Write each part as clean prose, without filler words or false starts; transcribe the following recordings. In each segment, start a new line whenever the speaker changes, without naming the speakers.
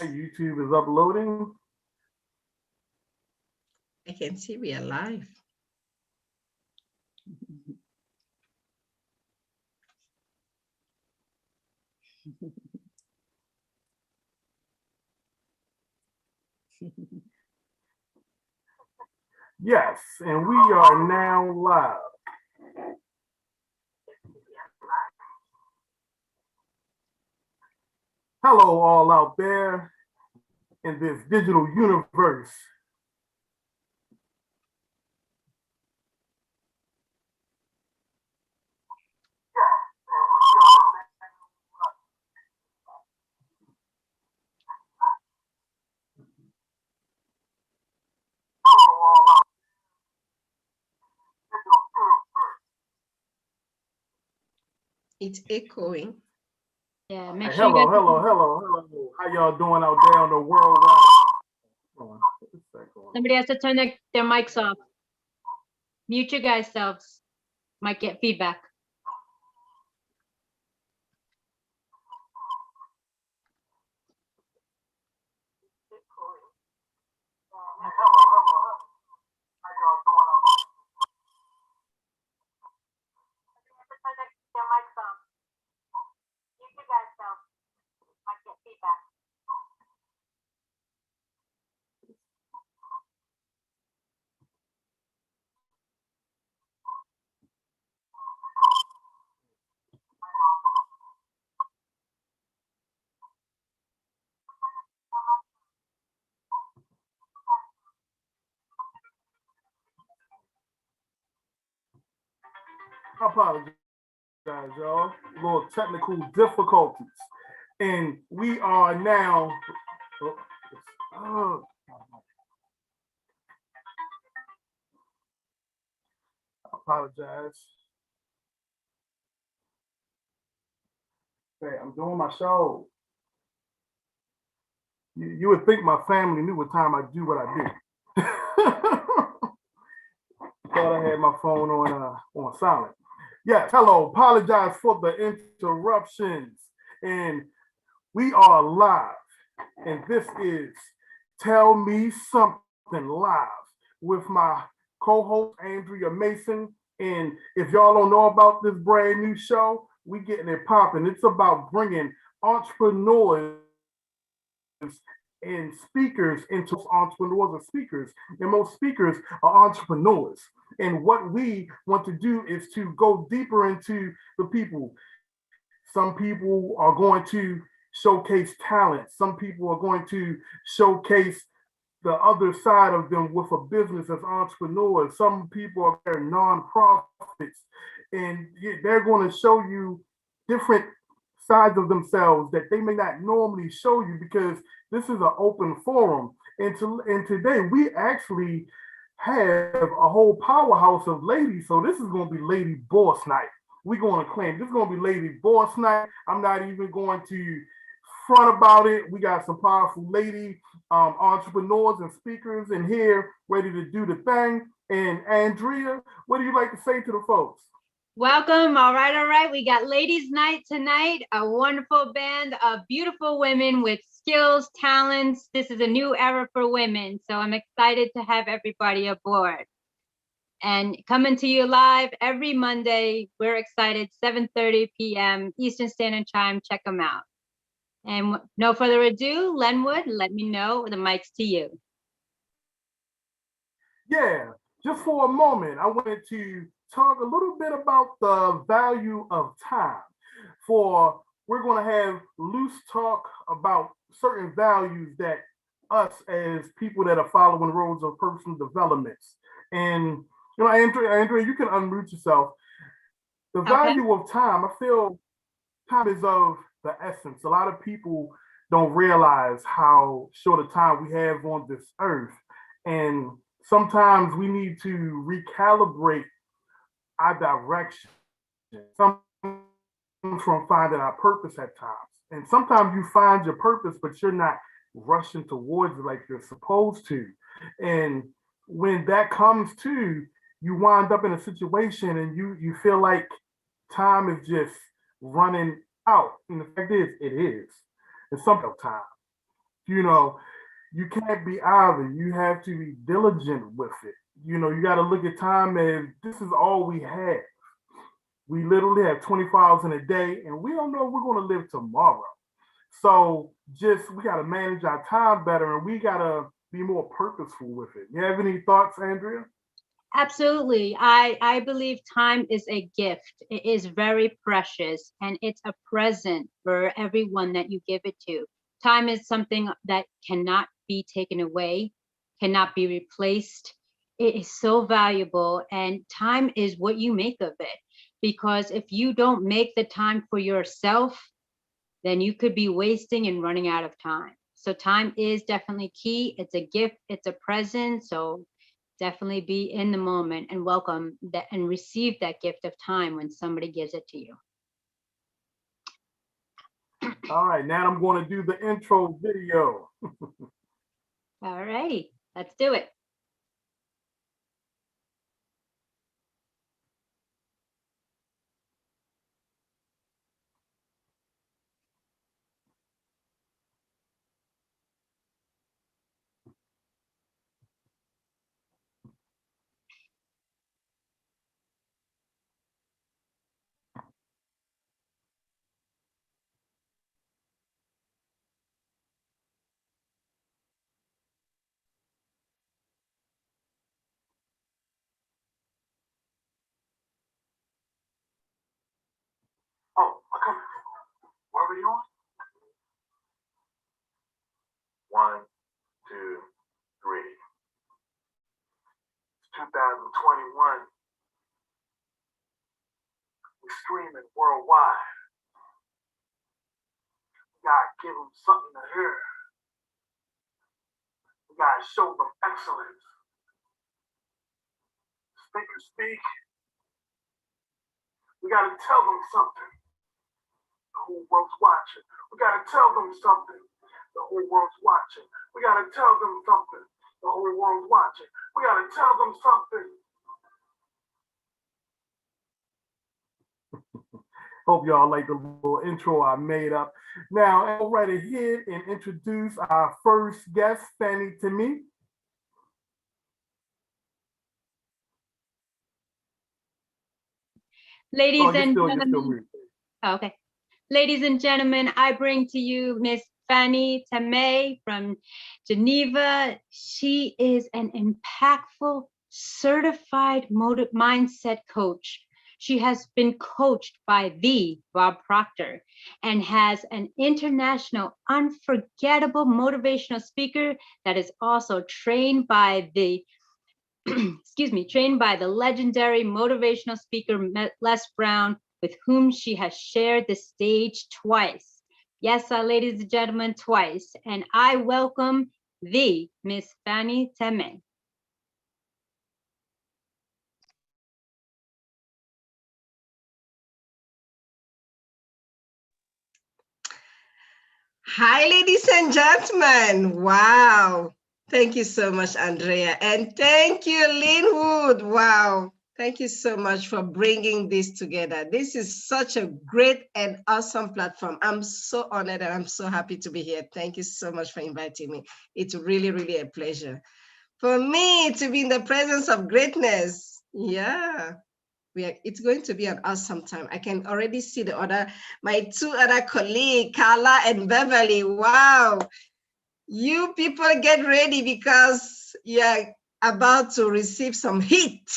YouTube is uploading.
I can see we are live.
Yes, and we are now live. Hello, all out there in this digital universe.
It's echoing.
Yeah, make sure
Hello. How y'all doing out there on the worldwide?
Somebody has to turn their mics off. Mute your guys' selves. Might get feedback.
I apologize, y'all. A little technical difficulties. And we are now. I apologize. Okay, I'm doing my show. You would think my family knew what time I do what I do. Thought I had my phone on silent. Yes, hello. Apologize for the interruptions. And we are live. And this is Tell Me Something Live with my co-host Andrea Mason. And if y'all don't know about this brand new show, we getting it popping. It's about bringing entrepreneurs and speakers into entrepreneurs and speakers. And most speakers are entrepreneurs. And what we want to do is to go deeper into the people. Some people are going to showcase talent. Some people are going to showcase the other side of them with a business as entrepreneurs. Some people are nonprofits, and they're going to show you different sides of themselves that they may not normally show you because this is an open forum. And today we actually have a whole powerhouse of ladies. So this is going to be Lady Boss Night. We're going to claim this is going to be Lady Boss Night. I'm not even going to front about it. We got some powerful lady entrepreneurs and speakers in here ready to do the thing. And Andrea, what do you like to say to the folks?
Welcome. All right. We got Ladies Night tonight, a wonderful band of beautiful women with skills, talents. This is a new era for women. So I'm excited to have everybody aboard. And coming to you live every Monday. We're excited, 7:30 p.m. Eastern Standard Time. Check them out. And no further ado, Lenwood, let me know. The mic's to you.
Yeah, just for a moment, I wanted to talk a little bit about the value of time. We're going to have loose talk about certain values that us as people that are following roads of personal developments. And Andrea, you can unmute yourself. The value of time, I feel time is of the essence. A lot of people don't realize how short a time we have on this earth. And sometimes we need to recalibrate our direction. Some from finding our purpose at times. And sometimes you find your purpose, but you're not rushing towards it like you're supposed to. And when that comes to, you wind up in a situation and you feel like time is just running out. And the fact is, it is. It's something of time. You know, you can't be idle. You have to be diligent with it. You know, you got to look at time as this is all we have. We literally have 24 hours in a day, and we don't know if we're going to live tomorrow. So just we got to manage our time better, and we got to be more purposeful with it. You have any thoughts, Andrea?
Absolutely. I believe time is a gift. It is very precious and it's a present for everyone that you give it to. Time is something that cannot be taken away, cannot be replaced. It is so valuable, and time is what you make of it. Because if you don't make the time for yourself, then you could be wasting and running out of time. So time is definitely key. It's a gift, it's a present. So definitely be in the moment and welcome that and receive that gift of time when somebody gives it to you.
All right, now I'm going to do the intro video.
All righty, let's do it.
Oh, okay. What are we doing? 1, 2, 3. It's 2021. We're streaming worldwide. We gotta give them something to hear. We gotta show them excellence. Speakers speak. We gotta tell them something. The whole world's watching. We gotta tell them something. The whole world's watching. We gotta tell them something. The whole world's watching. We gotta tell them something. Hope y'all like the little intro I made up. Now, I'll go right ahead and introduce our first guest, Fanie Temi.
Ladies and gentlemen. Okay. Ladies and gentlemen, I bring to you Miss Fanie Temi from Geneva. She is an impactful, certified mindset coach. She has been coached by the Bob Proctor and has an international, unforgettable motivational speaker that is also trained by the trained by the legendary motivational speaker Les Brown, with whom she has shared the stage twice. Yes, ladies and gentlemen, twice. And I welcome the Miss Fanie Temi.
Hi, ladies and gentlemen. Wow. Thank you so much, Andrea. And thank you, Lenwood. Wow. Thank you so much for bringing this together. This is such a great and awesome platform. I'm so honored and I'm so happy to be here. Thank you so much for inviting me. It's really, really a pleasure for me to be in the presence of greatness. Yeah. It's going to be an awesome time. I can already see my two other colleagues, Carla and Beverly. Wow. You people get ready because you're about to receive some heat.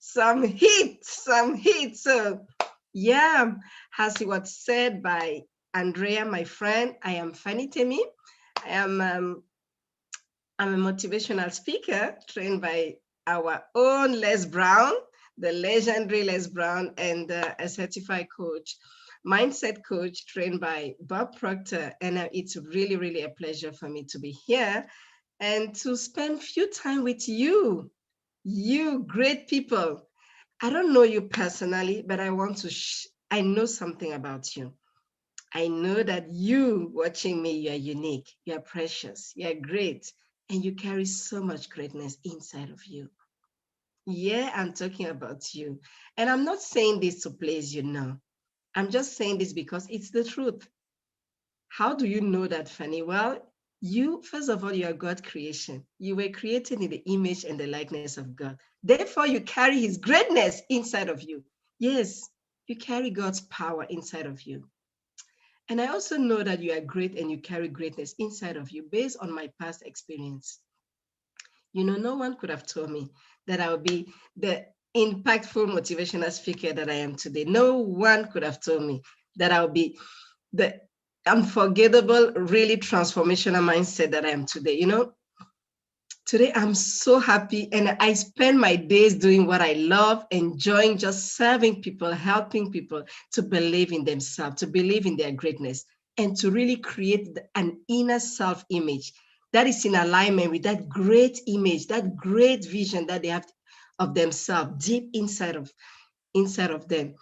Some heat. So yeah, as it was said by Andrea, my friend, I am Fanie Temi. I'm a motivational speaker trained by our own Les Brown, the legendary Les Brown, and a certified coach, mindset coach trained by Bob Proctor. And it's really, really a pleasure for me to be here and to spend few time with you great people. I don't know you personally, but I want to, I know something about you. I know that you watching me, you're unique, you're precious, you're great, and you carry so much greatness inside of you. Yeah, I'm talking about you. And I'm not saying this to please you, no. I'm just saying this because it's the truth. How do you know that, Fanie? Well, you, first of all, you are God's creation. You were created in the image and the likeness of God. Therefore, you carry his greatness inside of you. Yes, you carry God's power inside of you. And I also know that you are great and you carry greatness inside of you based on my past experience. You know, no one could have told me that I would be the impactful motivational speaker that I am today. No one could have told me that I would be the unforgettable, really transformational mindset that I am today. You know, today I'm so happy and I spend my days doing what I love, enjoying just serving people, helping people to believe in themselves, to believe in their greatness, and to really create an inner self-image that is in alignment with that great image, that great vision that they have of themselves deep inside of them.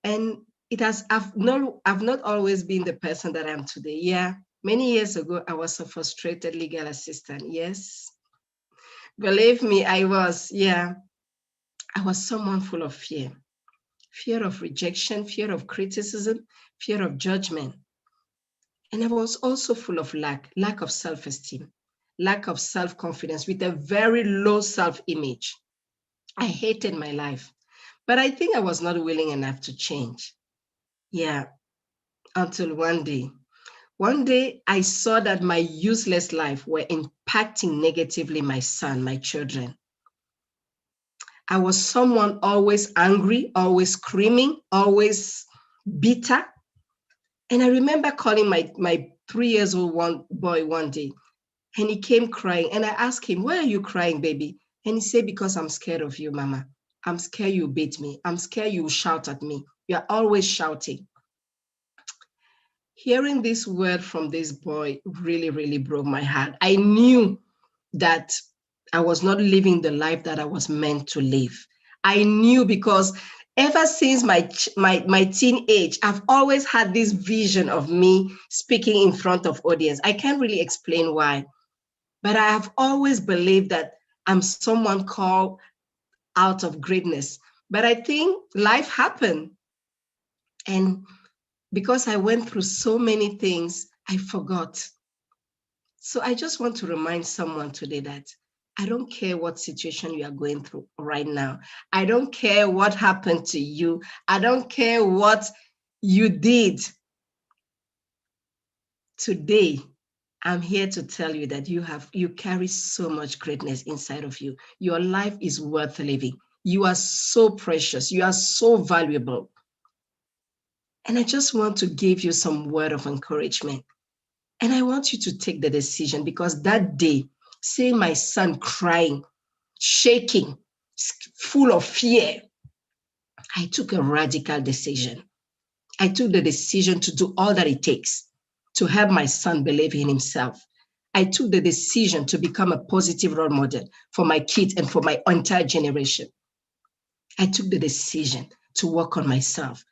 And it has, I've not always been the person that I am today. Yeah, many years ago, I was a frustrated legal assistant. Yes, believe me, I was. Yeah, I was someone full of fear, fear of rejection, fear of criticism, fear of judgment. And I was also full of lack of self-esteem, lack of self-confidence with a very low self-image. I hated my life, but I think I was not willing enough to change. Yeah, until one day. One day, I saw that my useless life were impacting negatively my son, my children. I was someone always angry, always screaming, always bitter. And I remember calling my 3 years old boy one day, and he came crying. And I asked him, "Why are you crying, baby?" And he said, "Because I'm scared of you, Mama. I'm scared you beat me. I'm scared you shout at me. You're always shouting." Hearing this word from this boy really, really broke my heart. I knew that I was not living the life that I was meant to live. I knew because ever since my teen age, I've always had this vision of me speaking in front of audience. I can't really explain why, but I have always believed that I'm someone called out of greatness. But I think life happened. And because I went through so many things, I forgot. So I just want to remind someone today that I don't care what situation you are going through right now. I don't care what happened to you. I don't care what you did. Today, I'm here to tell you that you carry so much greatness inside of you. Your life is worth living. You are so precious. You are so valuable. And I just want to give you some word of encouragement. And I want you to take the decision, because that day, seeing my son crying, shaking, full of fear, I took a radical decision. I took the decision to do all that it takes to help my son believe in himself. I took the decision to become a positive role model for my kids and for my entire generation. I took the decision to work on myself,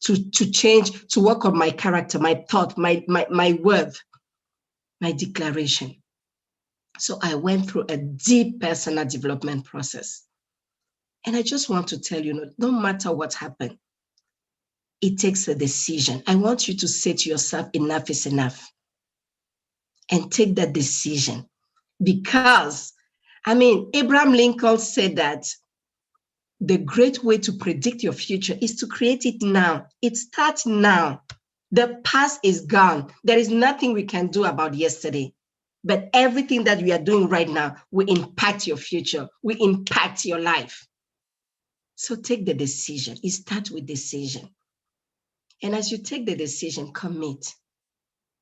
to change, to work on my character, my thought, my word, my declaration. So I went through a deep personal development process. And I just want to tell you, no matter what happened, it takes a decision. I want you to say to yourself, enough is enough. And take that decision. Because, Abraham Lincoln said that the great way to predict your future is to create it now. It starts now. The past is gone. There is nothing we can do about yesterday. But everything that we are doing right now will impact your future, will impact your life. So take the decision. It starts with decision. And as you take the decision, commit.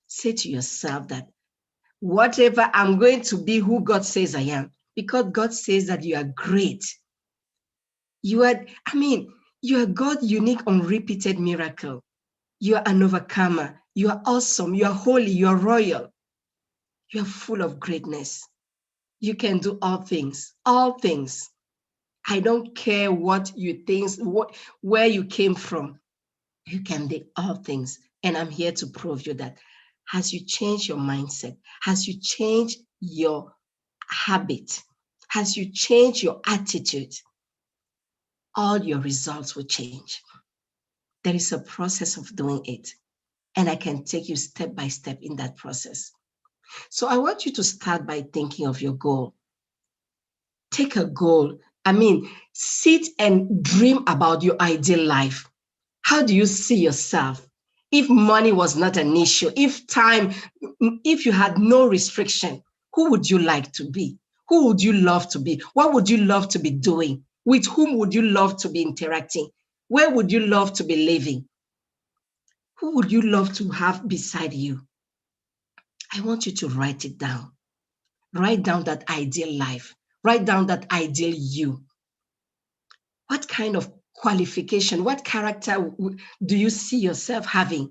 Say to yourself that whatever, I'm going to be who God says I am, because God says that you are great. You are God's unique, unrepeated miracle. You are an overcomer. You are awesome. You are holy. You are royal. You are full of greatness. You can do all things. All things. I don't care what you think, where you came from. You can do all things. And I'm here to prove you that. As you change your mindset, as you change your habit, as you change your attitude, all your results will change. There is a process of doing it, and I can take you step by step in that process. So I want you to start by thinking of your goal. Take a goal. Sit and dream about your ideal life. How do you see yourself? If money was not an issue, if you had no restriction, who would you like to be? Who would you love to be? What would you love to be doing? With whom would you love to be interacting? Where would you love to be living? Who would you love to have beside you? I want you to write it down. Write down that ideal life. Write down that ideal you. What kind of qualification, what character do you see yourself having?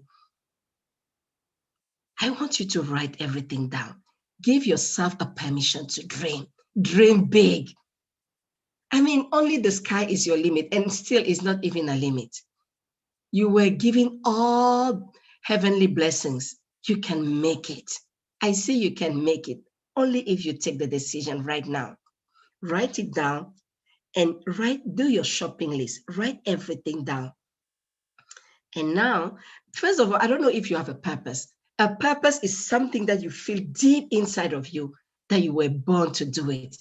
I want you to write everything down. Give yourself a permission to dream. Dream big. Only the sky is your limit, and still is not even a limit. You were given all heavenly blessings. You can make it. I see you can make it only if you take the decision right now. Write it down and do your shopping list. Write everything down. And now, first of all, I don't know if you have a purpose. A purpose is something that you feel deep inside of you that you were born to do it.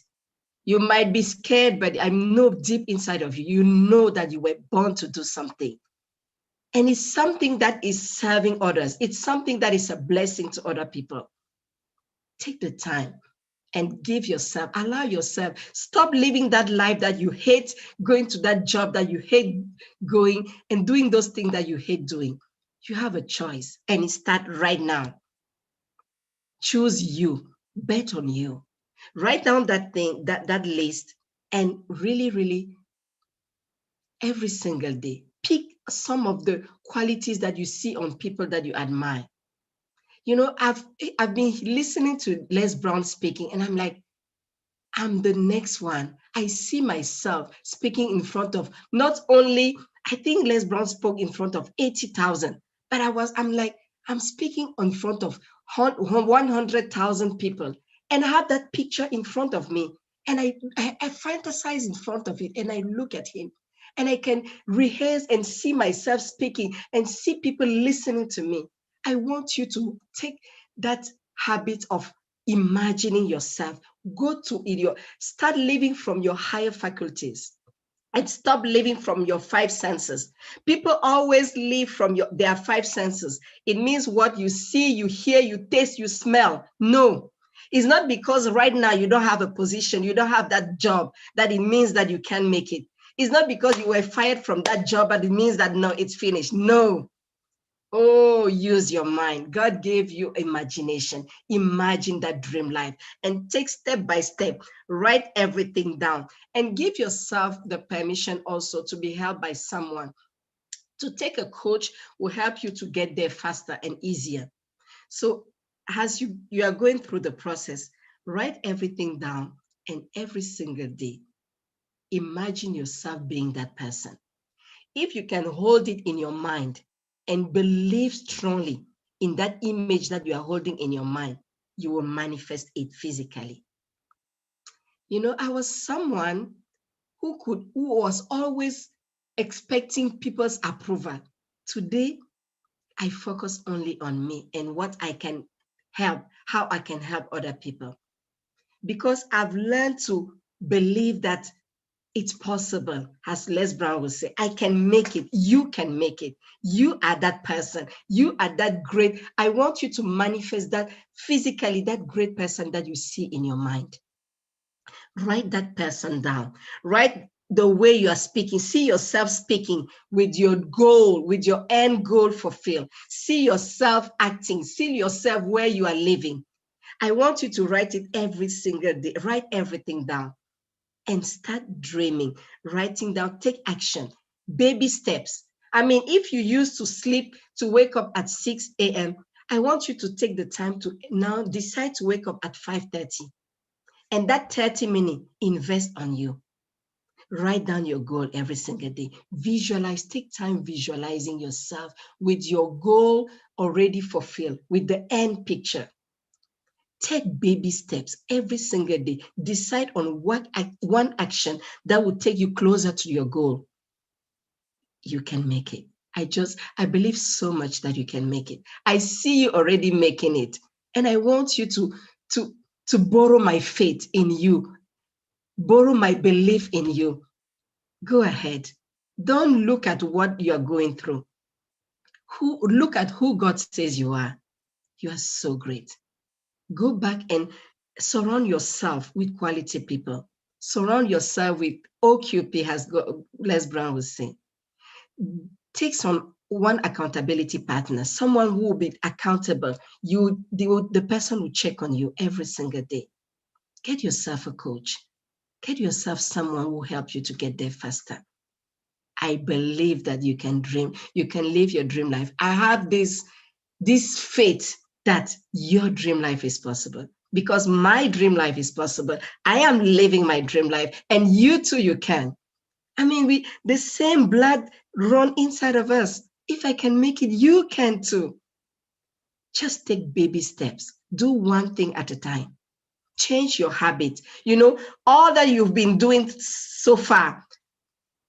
You might be scared, but I know deep inside of you, you know that you were born to do something. And it's something that is serving others. It's something that is a blessing to other people. Take the time and give yourself, allow yourself, stop living that life that you hate, going to that job that you hate going and doing those things that you hate doing. You have a choice, and it starts right now. Choose you, bet on you. Write down that thing, that list, and really, every single day, pick some of the qualities that you see on people that you admire. I've been listening to Les Brown speaking, and I'm like, I'm the next one. I see myself speaking in front of not only, I think Les Brown spoke in front of 80,000, but I'm speaking in front of 100,000 people. And I have that picture in front of me. And I fantasize in front of it, and I look at him. And I can rehearse and see myself speaking and see people listening to me. I want you to take that habit of imagining yourself. Start living from your higher faculties and stop living from your five senses. People always live from their five senses. It means what you see, you hear, you taste, you smell. No, it's not because right now you don't have a position, you don't have that job, that it means that you can't make it. It's not because you were fired from that job, but it means that no, it's finished. No. Oh, use your mind. God gave you imagination. Imagine that dream life and take step by step. Write everything down and give yourself the permission also to be helped by someone. To take a coach will help you to get there faster and easier. So as you are going through the process, write everything down, and every single day, imagine yourself being that person. If you can hold it in your mind and believe strongly in that image that you are holding in your mind, you will manifest it physically. I was someone who was always expecting people's approval. Today, I focus only on me and what I can help, how I can help other people. Because I've learned to believe that it's possible, as Les Brown will say, I can make it. You can make it. You are that person. You are that great. I want you to manifest that physically, that great person that you see in your mind. Write that person down. Write the way you are speaking. See yourself speaking with your goal, with your end goal fulfilled. See yourself acting. See yourself where you are living. I want you to write it every single day. Write everything down. And start dreaming, writing down, take action, baby steps. If you used to sleep to wake up at 6 a.m., I want you to take the time to now decide to wake up at 5:30. And that 30 minutes, invest on you. Write down your goal every single day. Visualize, take time visualizing yourself with your goal already fulfilled, with the end picture. Take baby steps every single day. Decide on one action that will take you closer to your goal. You can make it. I believe so much that you can make it. I see you already making it. And I want you to borrow my faith in you, borrow my belief in you. Go ahead. Don't look at what you're going through. Look at who God says you are. You are so great. Go back and surround yourself with quality people. Surround yourself with OQP, as Les Brown will say. Take one accountability partner, someone who will be accountable. The person will check on you every single day. Get yourself a coach. Get yourself someone who will help you to get there faster. I believe that you can dream, you can live your dream life. I have this faith that your dream life is possible, because my dream life is possible. I am living my dream life, and you too, you can. I mean, the same blood run inside of us. If I can make it, you can too. Just take baby steps. Do one thing at a time. Change your habit. All that you've been doing so far,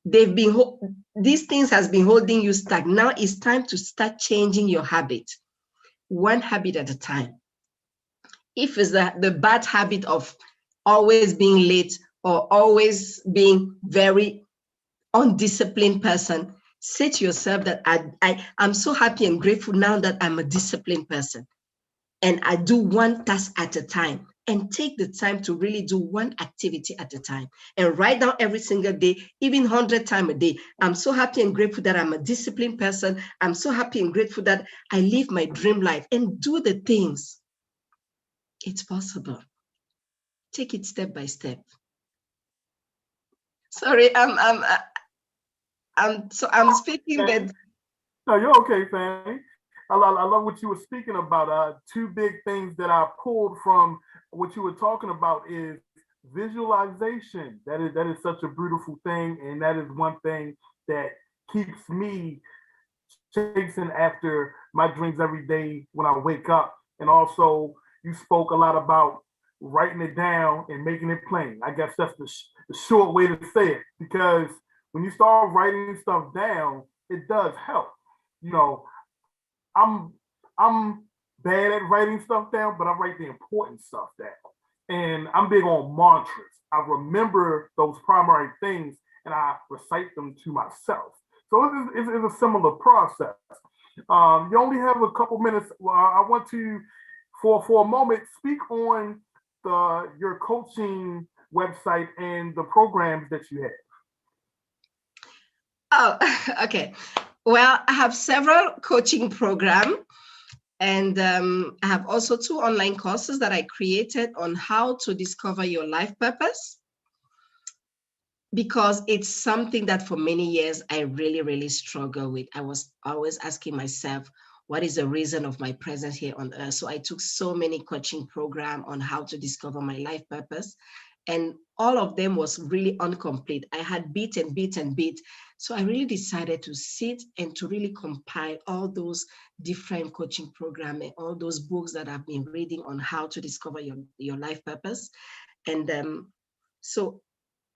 these things has been holding you stuck. Now it's time to start changing your habit, one habit at a time. If it's the bad habit of always being late or always being very undisciplined person, say to yourself that I'm so happy and grateful now that I'm a disciplined person, and I do one task at a time. And take the time to really do one activity at a time. And write down every single day, even 100 times a day. I'm so happy and grateful that I'm a disciplined person. I'm so happy and grateful that I live my dream life, and do the things. It's possible. Take it step by step. Sorry, I'm speaking that.
No, you're okay, Fanie. I love what you were speaking about. Two big things that I pulled from what you were talking about is visualization. That is such a beautiful thing, and that is one thing that keeps me chasing after my dreams every day when I wake up. And also, you spoke a lot about writing it down and making it plain. I guess that's the short way to say it, because when you start writing stuff down, it does help. I'm bad at writing stuff down, but I write the important stuff down. And I'm big on mantras. I remember those primary things and I recite them to myself. So it's a similar process. You only have a couple minutes. I want to, for a moment, speak on your coaching website and the programs that you have.
Oh, okay. Well, I have several coaching programs, and I have also 2 online courses that I created on how to discover your life purpose, because it's something that for many years I really, really struggle with. I was always asking myself, what is the reason of my presence here on earth? So I took so many coaching programs on how to discover my life purpose, and all of them was really incomplete. I had beat. So I really decided to sit and to really compile all those different coaching programs and all those books that I've been reading on how to discover your life purpose. And so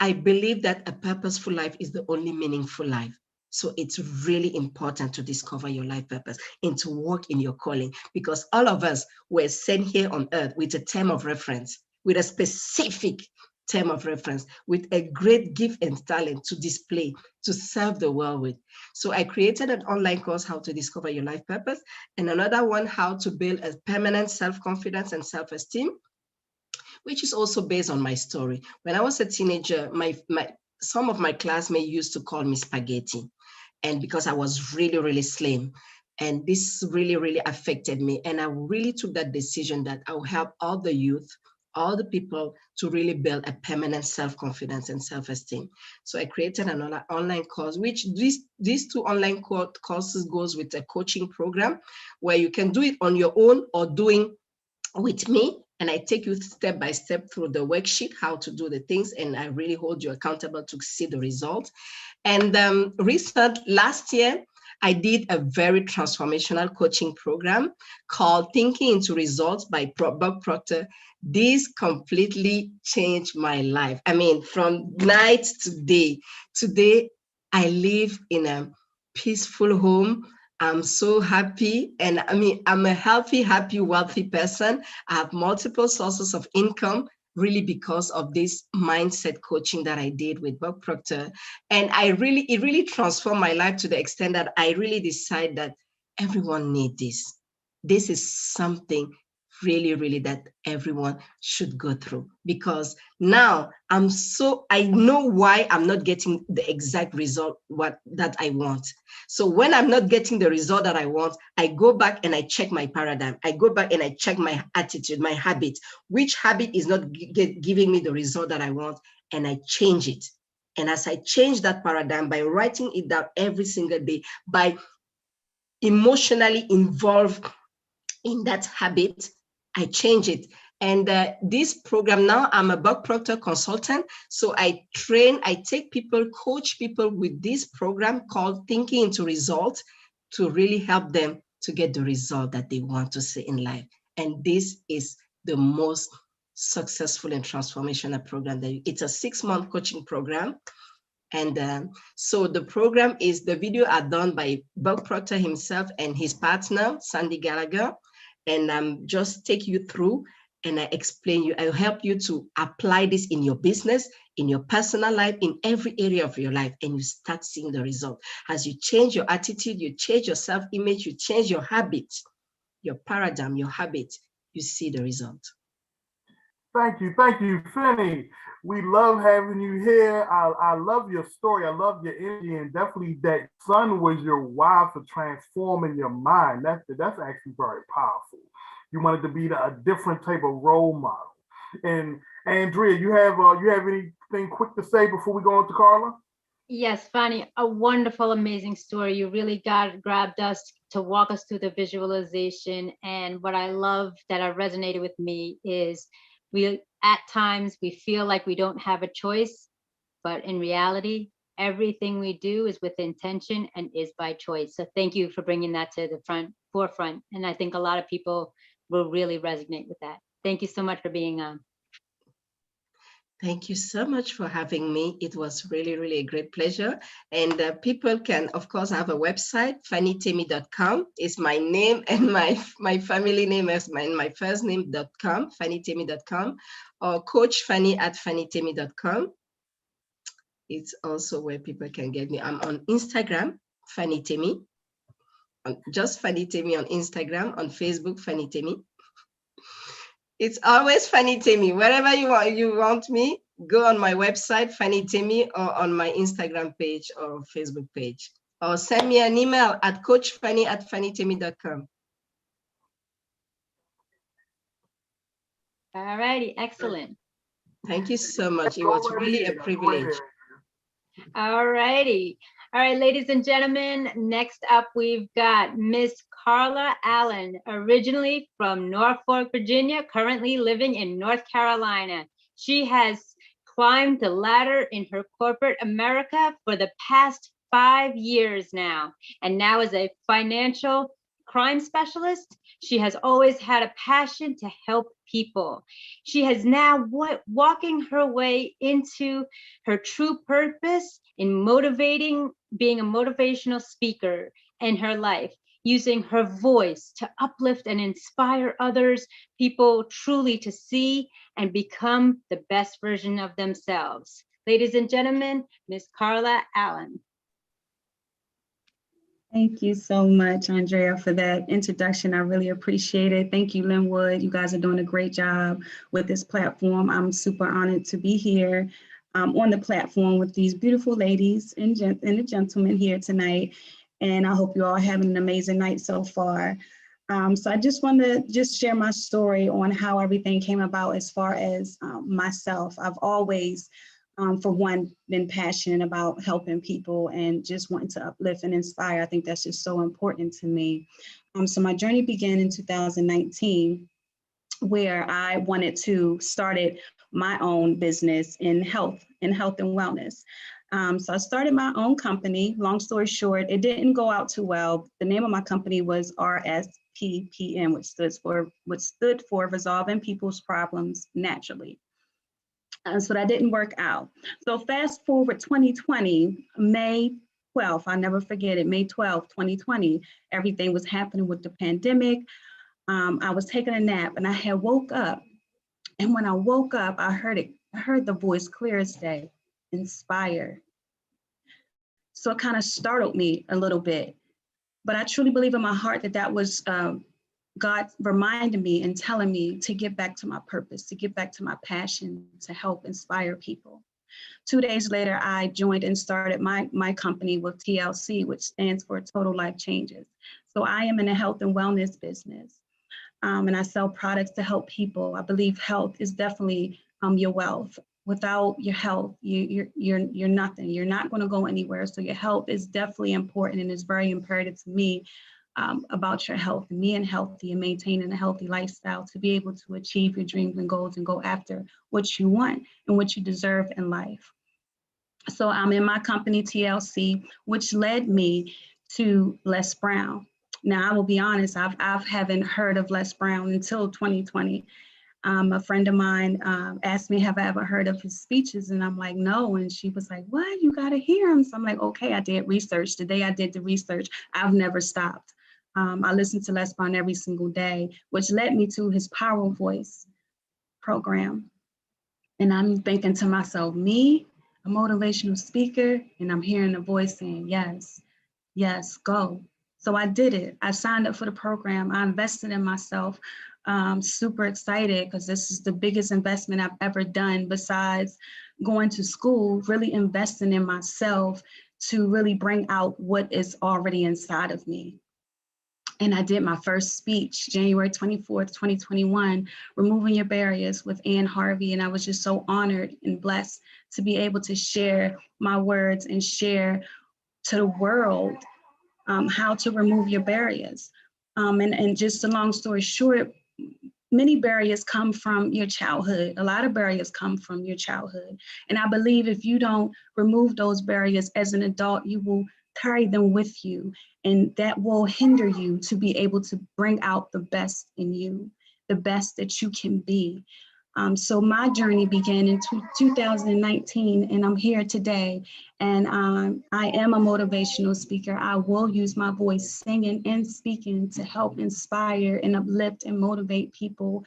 I believe that a purposeful life is the only meaningful life. So it's really important to discover your life purpose and to walk in your calling, because all of us were sent here on earth with a term of reference, with a specific term of reference, with a great gift and talent to display, to serve the world with. So I created an online course, How to Discover Your Life Purpose, and another one, How to Build a Permanent Self-Confidence and Self-Esteem, which is also based on my story. When I was a teenager, some of my classmates used to call me spaghetti, and because I was really, really slim. And this really, really affected me. And I really took that decision that I will help all the youth, all the people, to really build a permanent self-confidence and self-esteem. So I created another online course, which these 2 online courses goes with a coaching program where you can do it on your own or doing with me. And I take you step by step through the worksheet, how to do the things, and I really hold you accountable to see the result. And last year, I did a very transformational coaching program called Thinking into Results by Bob Proctor. This completely changed my life. I mean, from night to day. Today, I live in a peaceful home. I'm so happy. And I mean, I'm a healthy, happy, wealthy person. I have multiple sources of income, really because of this mindset coaching that I did with Bob Proctor. And it really transformed my life to the extent that I really decided that everyone needs this. This is something really that everyone should go through, because now I know why I'm not getting the exact result that I want. So when I'm not getting the result that I want, I go back and I check my paradigm. I go back and I check my attitude, my habit, which habit is not giving me the result that I want, and I change it. And as I change that paradigm by writing it down every single day, by emotionally involved in that habit, I change it. And this program, now I'm a Bob Proctor consultant. So I take people, coach people with this program called Thinking into Results, to really help them to get the result that they want to see in life. And this is the most successful and transformational program. It's a 6-month coaching program. And so the program is, the video are done by Bob Proctor himself and his partner, Sandy Gallagher. And just take you through, and I explain you, I help you to apply this in your business, in your personal life, in every area of your life, and you start seeing the result. As you change your attitude, you change your self-image, you change your habits, your paradigm, your habit, you see the result.
Thank you, Fanie. We love having you here. I love your story. I love your energy, and definitely that son was your why for transforming your mind. That's actually very powerful. You wanted to be a different type of role model. And Andrea, you have anything quick to say before we go on to Carla?
Yes, Fanie, a wonderful, amazing story. You really grabbed us to walk us through the visualization. And what I love that resonated with me is, at times we feel like we don't have a choice, but in reality, everything we do is with intention and is by choice. So thank you for bringing that to the forefront. And I think a lot of people will really resonate with that. Thank you so much for being on.
Thank you so much for having me. It was really a great pleasure. And people can, of course, have a website, fanietemi.com. It's my name and my family name as my first name.com, fanietemi.com, or Coachfanie@fanietemi.com. It's also where people can get me. I'm on Instagram, Fanie Temi, just Fanie Temi on Instagram, on Facebook, Fanie Temi. It's always Fanie Temi. Wherever you want me, go on my website, Fanie Temi, or on my Instagram page or Facebook page. Or send me an email at coachfanie@fanietemi.com.
All righty, excellent.
Thank you so much. It was really a privilege.
All righty. All right, ladies and gentlemen, next up we've got Miss Carla Allen, originally from Norfolk, Virginia, currently living in North Carolina. She has climbed the ladder in her corporate America for the past 5 years now, and now as a financial crime specialist, she has always had a passion to help people. She has now walking her way into her true purpose in being a motivational speaker in her life, using her voice to uplift and inspire others, people truly to see and become the best version of themselves. Ladies and gentlemen, Miss Carla Allen.
Thank you so much, Andrea, for that introduction. I really appreciate it. Thank you, Lenwood. You guys are doing a great job with this platform. I'm super honored to be here on the platform with these beautiful ladies and the gentlemen here tonight. And I hope you all are having an amazing night so far. So I just want to share my story on how everything came about as far as myself. I've always for one, been passionate about helping people and just wanting to uplift and inspire. I think that's just so important to me. So my journey began in 2019, where I wanted to start my own business in health and wellness. So I started my own company. Long story short, it didn't go out too well. The name of my company was RSPPN, which stood for Resolving People's Problems Naturally. So that didn't work out. So fast forward 2020, May 12th, I'll never forget it, May 12th, 2020, everything was happening with the pandemic. I was taking a nap and I had woke up. And when I woke up, I heard the voice clear as day, inspire. So it kind of startled me a little bit. But I truly believe in my heart that that was God reminding me and telling me to get back to my purpose, to get back to my passion, to help inspire people. 2 days later, I joined and started my company with TLC, which stands for Total Life Changes. So I am in the health and wellness business, and I sell products to help people. I believe health is definitely your wealth. Without your health, you're nothing. You're not going to go anywhere. So your health is definitely important, and it's very imperative to me about your health and being healthy and maintaining a healthy lifestyle to be able to achieve your dreams and goals and go after what you want and what you deserve in life. So I'm in my company, TLC, which led me to Les Brown. Now, I will be honest, I haven't heard of Les Brown until 2020. A friend of mine asked me, have I ever heard of his speeches? And I'm like, no. And she was like, what? You got to hear him. So I'm like, okay, I did research. The day I did the research, I've never stopped. I listened to Les Brown every single day, which led me to his Power Voice program. And I'm thinking to myself, me, a motivational speaker, and I'm hearing a voice saying, yes, yes, go. So I did it. I signed up for the program. I invested in myself. Super excited because this is the biggest investment I've ever done besides going to school, really investing in myself to really bring out what is already inside of me. And I did my first speech, January 24th, 2021, Removing Your Barriers with Ann Harvey. And I was just so honored and blessed to be able to share my words and share to the world how to remove your barriers. And just a long story short, many barriers come from your childhood. A lot of barriers come from your childhood. And I believe if you don't remove those barriers as an adult, you will carry them with you. And that will hinder you to be able to bring out the best in you, the best that you can be. So my journey began in 2019, and I'm here today. And I am a motivational speaker. I will use my voice singing and speaking to help inspire and uplift and motivate people.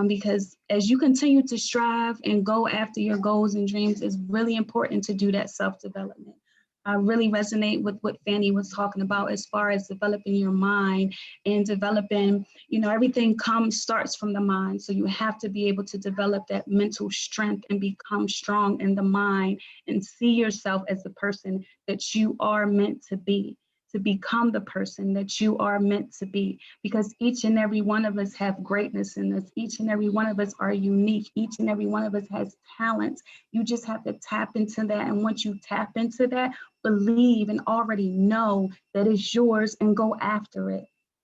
Because as you continue to strive and go after your goals and dreams, it's really important to do that self-development. I really resonate with what Fanie was talking about as far as developing your mind and developing, everything starts from the mind. So you have to be able to develop that mental strength and become strong in the mind and see yourself as the person that you are meant to be, to become the person that you are meant to be, because each and every one of us have greatness in us. Each and every one of us are unique. Each and every one of us has talents. You just have to tap into that. And once you tap into that, believe and already know that it's yours and go after it.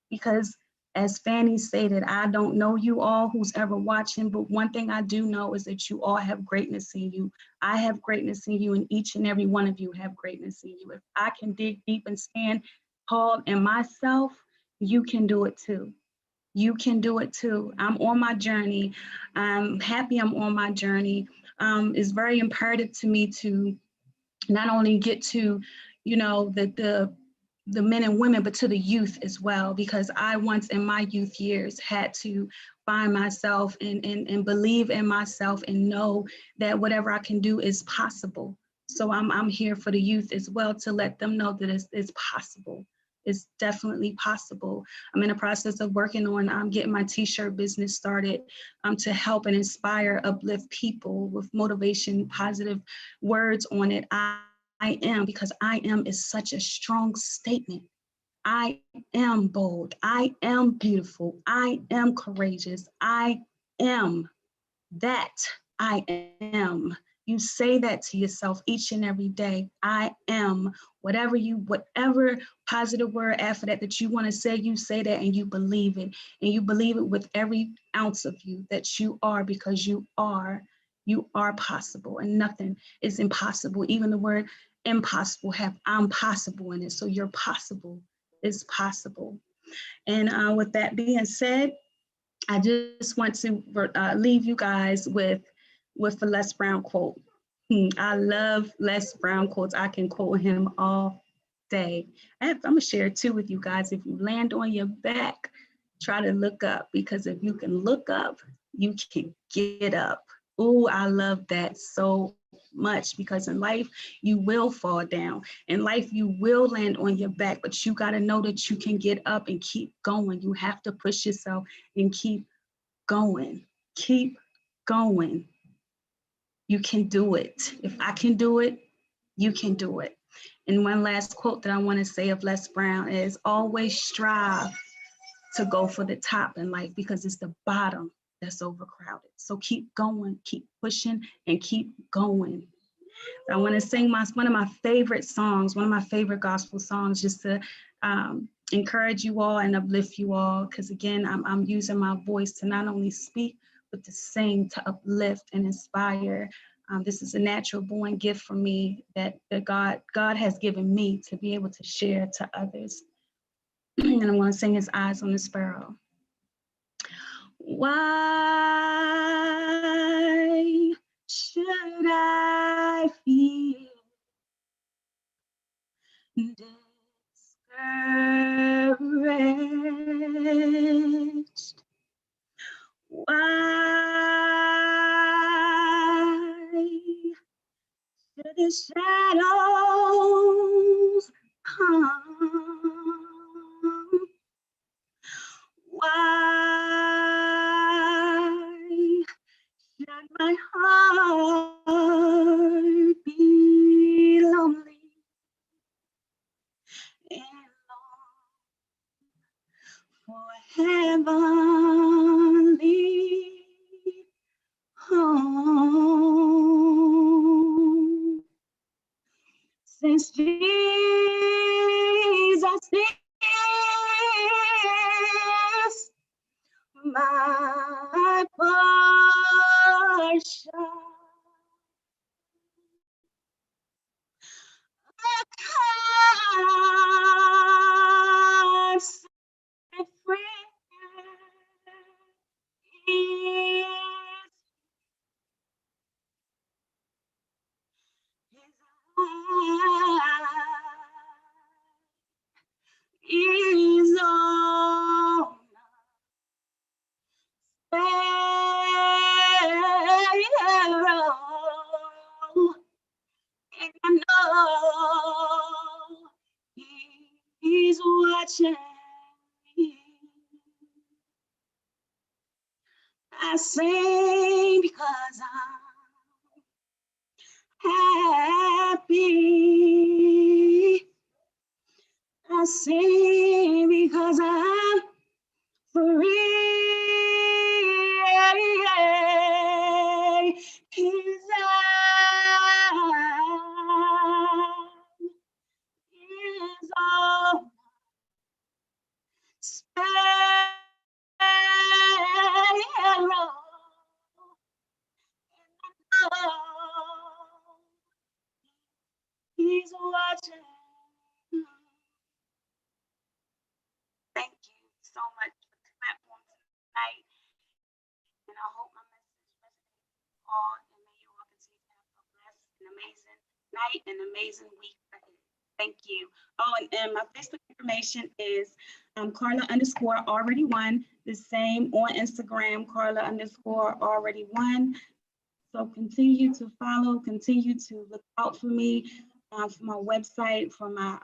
Because as Fanie stated, I don't know you all who's ever watching, but one thing I do know is that you all have greatness in you. I have greatness in you, and each and every one of you have greatness in you. If I can dig deep and stand tall in myself, you can do it too. You can do it too. I'm on my journey. I'm happy I'm on my journey. It's very imperative to me to not only get to, the men and women, but to the youth as well, because I once in my youth years had to find myself and believe in myself and know that whatever I can do is possible. So I'm here for the youth as well to let them know that it's possible. It's definitely possible. I'm in the process of working on getting my t-shirt business started to help and inspire, uplift people with motivation, positive words on it. I am, because I am is such a strong statement. I am bold. I am beautiful. I am courageous. I am that. I am. You say that to yourself each and every day. I am. Whatever positive word after that you want to say, you say that and you believe it. And you believe it with every ounce of you that you are, because you are possible and nothing is impossible. Even the word impossible have I'm possible in it. So you're possible. It's possible. And with that being said, I just want to leave you guys with the Les Brown quote. I love Les Brown quotes. I can quote him all day. I'm gonna share too with you guys. If you land on your back, try to look up, because if you can look up, you can get up. Oh, I love that so much, because in life you will fall down. In life you will land on your back, but you got to know that you can get up and keep going. You have to push yourself and keep going. Keep going. You can do it. If I can do it, you can do it. And one last quote that I want to say of Les Brown is, always strive to go for the top in life, because it's the bottom that's overcrowded. So keep going, keep pushing, and keep going. I want to sing one of my favorite songs, one of my favorite gospel songs, just to encourage you all and uplift you all. Because again, I'm using my voice to not only speak, but to sing, to uplift and inspire. This is a natural born gift for me that God has given me to be able to share to others. And I'm going to sing His Eyes on the Sparrow. Why should I feel discouraged? Why should the shadows come? Why should my heart be lonely and long for heavenly home? Since Jesus is my portion, constant friend is on sparrow, and I know He's watching me. I sing because I'm happy. I sing because I'm free. His eye is on sparrow, and I know He's watching. Thank you so much for the platform tonight, and I hope my message resonates with all, and may you all continue to have a blessed and amazing night and amazing week ahead. Thank you. Oh, and my Facebook information is Carla_already won. The same on Instagram, Carla_already won. So continue to follow, continue to look out for me, for my website, for my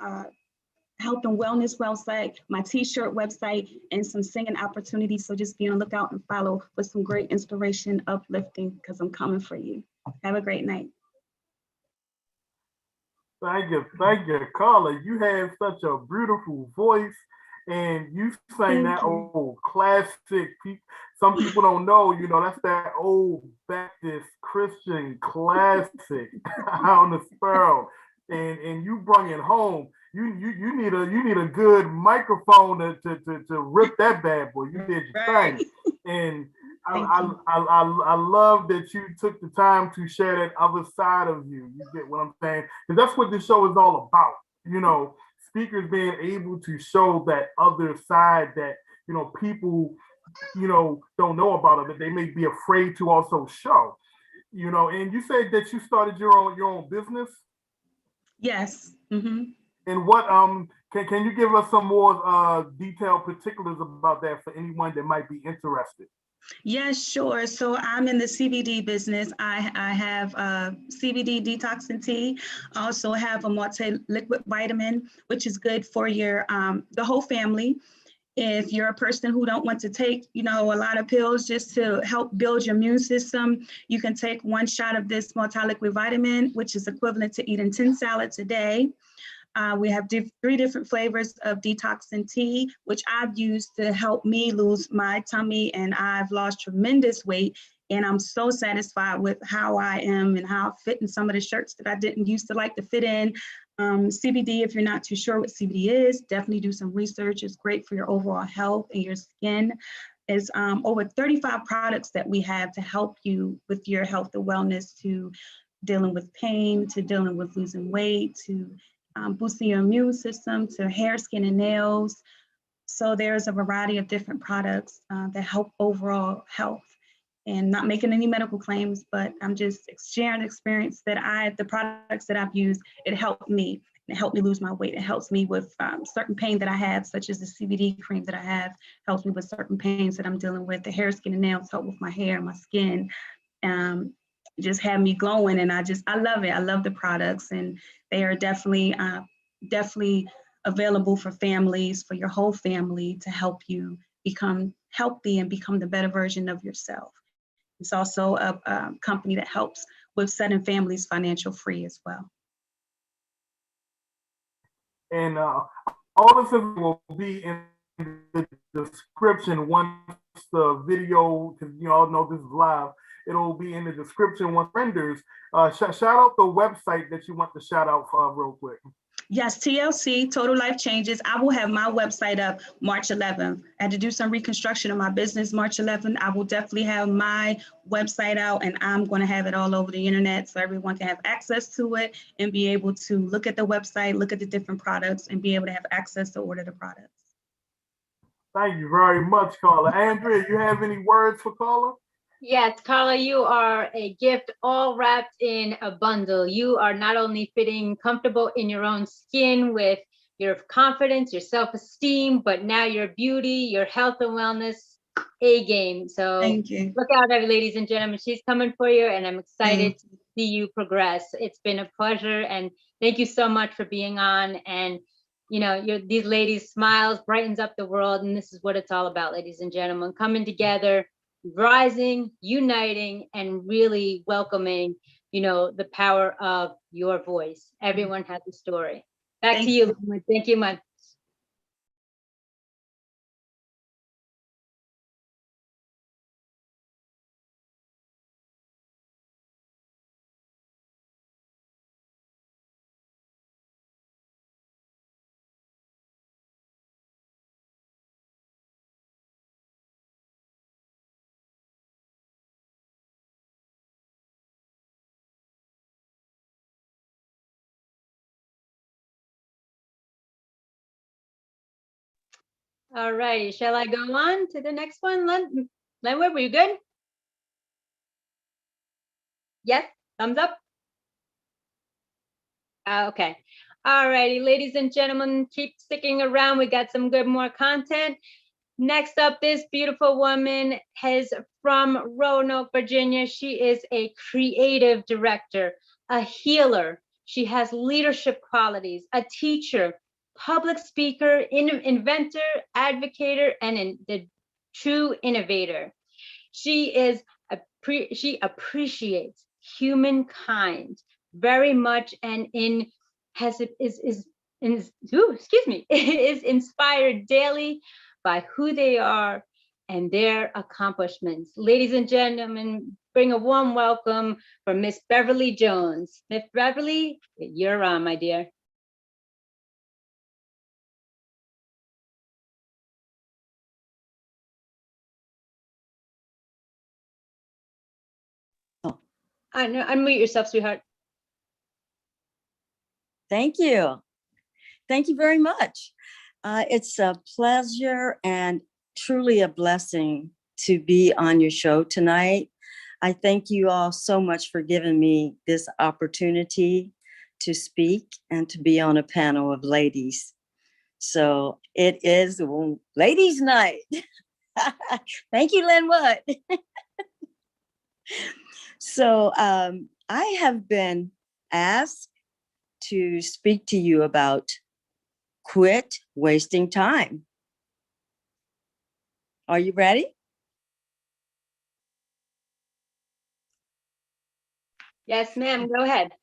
health and wellness website, my t-shirt website, and some singing opportunities. So just be on the lookout and follow for some great inspiration, uplifting, because I'm coming for you. Have a great night.
Thank you, Carla. You have such a beautiful voice, and you sang that old classic. Some people don't know, that's that old Baptist Christian classic, on the Sparrow, and you bring it home. You need a good microphone to rip that bad boy. You did your thing, and I love that you took the time to share that other side of you. You get what I'm saying? Because that's what this show is all about. Speakers being able to show that other side that people don't know about it, but they may be afraid to also show. And you said that you started your own business.
Yes. Mm-hmm.
And what can you give us some more detailed particulars about that for anyone that might be interested?
Yes, sure. So I'm in the CBD business. I have CBD detoxing tea. I also have a multi-liquid vitamin, which is good for your the whole family. If you're a person who don't want to take, a lot of pills just to help build your immune system, you can take one shot of this multi-liquid vitamin, which is equivalent to eating 10 salads a day. We have 3 different flavors of detoxing tea, which I've used to help me lose my tummy, and I've lost tremendous weight. And I'm so satisfied with how I am and how I fit in some of the shirts that I didn't used to like to fit in. CBD, if you're not too sure what CBD is, definitely do some research. It's great for your overall health and your skin. There's over 35 products that we have to help you with your health and wellness, to dealing with pain, to dealing with losing weight, to boosting your immune system, to hair, skin, and nails. So there's a variety of different products that help overall health. And not making any medical claims, but I'm just sharing the experience that the products that I've used, it helped me. It helped me lose my weight. It helps me with certain pain that I have, such as the CBD cream that I have, helps me with certain pains that I'm dealing with. The hair, skin, and nails help with my hair, my skin. Just have me glowing, and I love it. I love the products, and they are definitely available for families, for your whole family, to help you become healthy and become the better version of yourself. It's also a company that helps with setting families financial free as well.
And all this will be in the description once the video, because you all know this is live, it'll be in the description once renders. Shout out the website that you want to shout out real quick.
Yes, TLC, Total Life Changes. I will have my website up March 11th. I had to do some reconstruction of my business March 11th. I will definitely have my website out, and I'm going to have it all over the internet so everyone can have access to it and be able to look at the website, look at the different products, and be able to have access to order the products.
Thank you very much, Carla. Andrea, you have any words for Carla?
Yes, Carla, you are a gift all wrapped in a bundle. You are not only feeling comfortable in your own skin with your confidence, your self-esteem, but now your beauty, your health and wellness A game. So
thank you.
Look out, ladies and gentlemen. She's coming for you, and I'm excited to see you progress. It's been a pleasure, and thank you so much for being on. And these ladies' smiles brightens up the world, and this is what it's all about, ladies and gentlemen, coming together, rising, uniting, and really welcoming, the power of your voice. Everyone has a story. Back to you. Thank you much. All righty, shall I go on to the next one? Lenwood, were you good? Yes, thumbs up. Okay. All righty, ladies and gentlemen, keep sticking around. We got some good more content. Next up, this beautiful woman is from Roanoke, Virginia. She is a creative director, a healer. She has leadership qualities, a teacher, public speaker, inventor, advocator, and the true innovator. She appreciates humankind very much, and is inspired daily by who they are and their accomplishments. Ladies and gentlemen, bring a warm welcome for Miss Beverly Jones. Miss Beverly, you're on, my dear. Unmute yourself, sweetheart.
Thank you. Thank you very much. It's a pleasure and truly a blessing to be on your show tonight. I thank you all so much for giving me this opportunity to speak and to be on a panel of ladies. So it is ladies' night. Thank you, Lenwood. So I have been asked to speak to you about quit wasting time. Are you ready?
Yes, ma'am. Go ahead.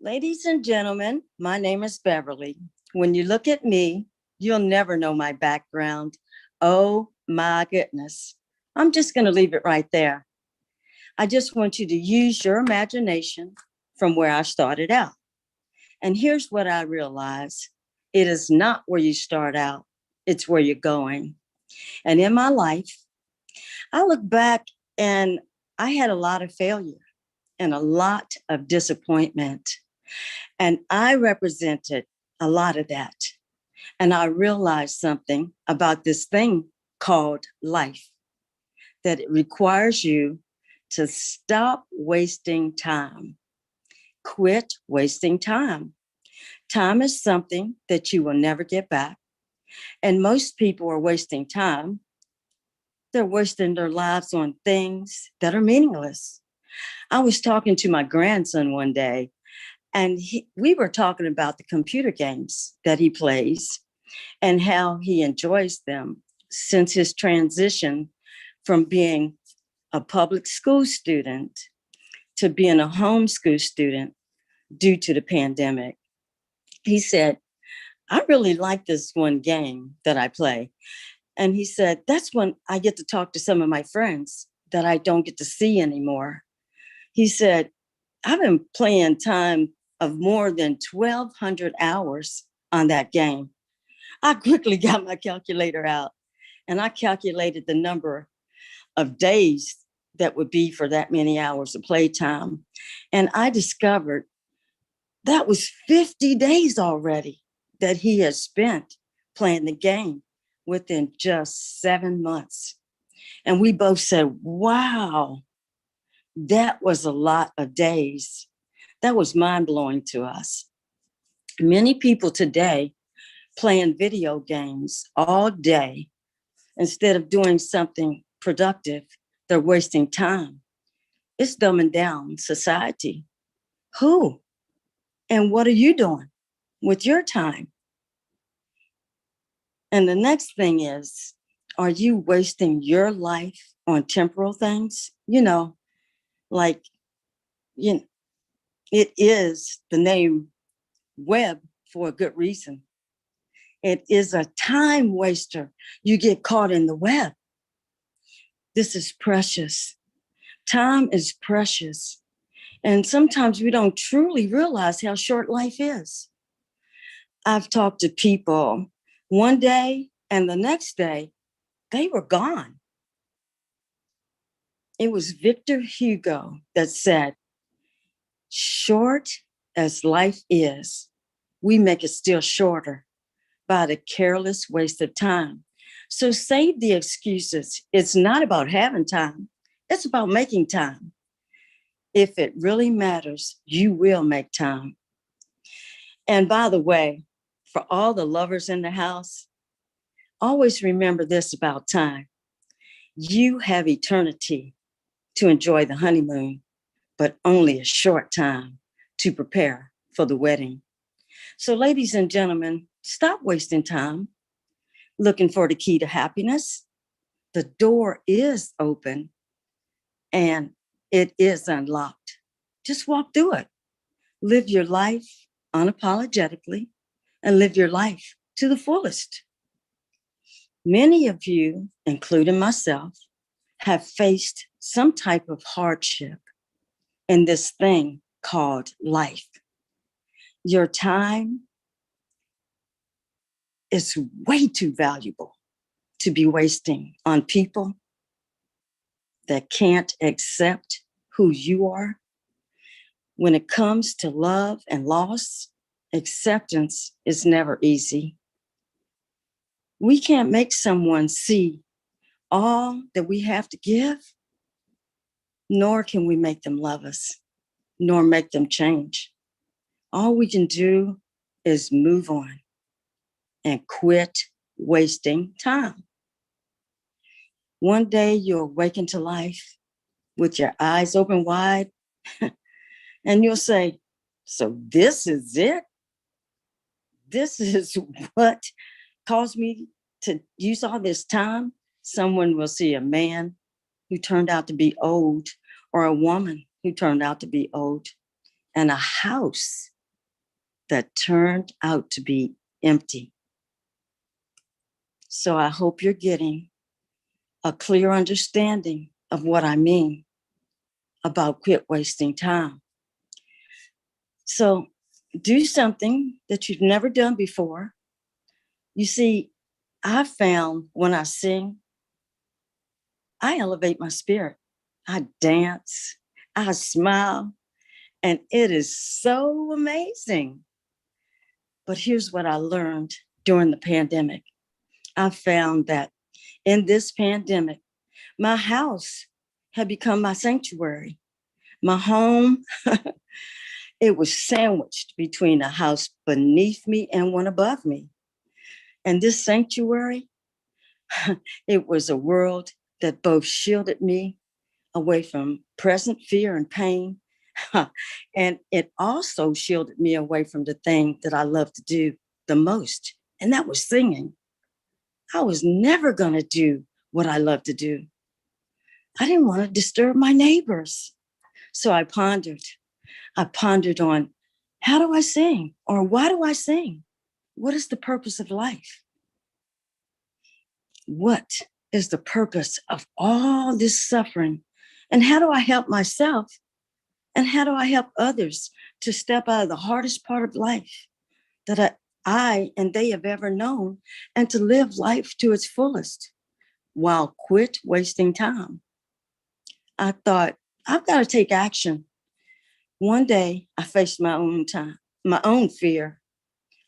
Ladies and gentlemen, my name is Beverly. When you look at me, you'll never know my background. Oh my goodness. I'm just going to leave it right there. I just want you to use your imagination from where I started out. And here's what I realized. It is not where you start out. It's where you're going. And in my life, I look back and I had a lot of failure and a lot of disappointment. And I represented a lot of that. And I realized something about this thing called life, that it requires you to stop wasting time. Quit wasting time. Time is something that you will never get back. And most people are wasting time. They're wasting their lives on things that are meaningless. I was talking to my grandson one day, and we were talking about the computer games that he plays and how he enjoys them since his transition from being a public school student to being a homeschool student due to the pandemic. He said, I really like this one game that I play. And he said, that's when I get to talk to some of my friends that I don't get to see anymore. He said, I've been playing time of more than 1,200 hours on that game. I quickly got my calculator out and I calculated the number of days that would be for that many hours of playtime. And I discovered that was 50 days already that he has spent playing the game within just 7 months. And we both said, wow, that was a lot of days. That was mind-blowing to us. Many people today playing video games all day instead of doing something productive, they're wasting time. It's dumbing down society. Who and what are you doing with your time? And the next thing is, are you wasting your life on temporal things? Like, it is the name web for a good reason. It is a time waster. You get caught in the web. This is precious. Time is precious. And sometimes we don't truly realize how short life is. I've talked to people one day and the next day, they were gone. It was Victor Hugo that said, short as life is, we make it still shorter by the careless waste of time. So save the excuses. It's not about having time. It's about making time. If it really matters, you will make time. And by the way, for all the lovers in the house, always remember this about time. You have eternity to enjoy the honeymoon, but only a short time to prepare for the wedding. So ladies and gentlemen, stop wasting time looking for the key to happiness. The door is open and it is unlocked. Just walk through it. Live your life unapologetically and live your life to the fullest. Many of you, including myself, have faced some type of hardship in this thing called life. Your time is way too valuable to be wasting on people that can't accept who you are. When it comes to love and loss, acceptance is never easy. We can't make someone see all that we have to give, nor can we make them love us, nor make them change. All we can do is move on and quit wasting time. One day you'll awaken to life with your eyes open wide and you'll say, so this is it? This is what caused me to use all this time? Someone will see a man who turned out to be old or a woman who turned out to be old and a house that turned out to be empty. So I hope you're getting a clear understanding of what I mean about quit wasting time. So do something that you've never done before. You see, I found when I sing, I elevate my spirit. I dance, I smile, and it is so amazing. But here's what I learned during the pandemic. I found that in this pandemic, my house had become my sanctuary. My home, it was sandwiched between a house beneath me and one above me. And this sanctuary, it was a world that both shielded me away from present fear and pain, and it also shielded me away from the thing that I love to do the most, and that was singing. I was never going to do what I love to do. I didn't want to disturb my neighbors. So I pondered on, how do I sing? Or why do I sing? What is the purpose of life? What is the purpose of all this suffering? And how do I help myself? And how do I help others to step out of the hardest part of life that I and they have ever known, and to live life to its fullest while quit wasting time? I thought, I've got to take action. One day I faced my own fear.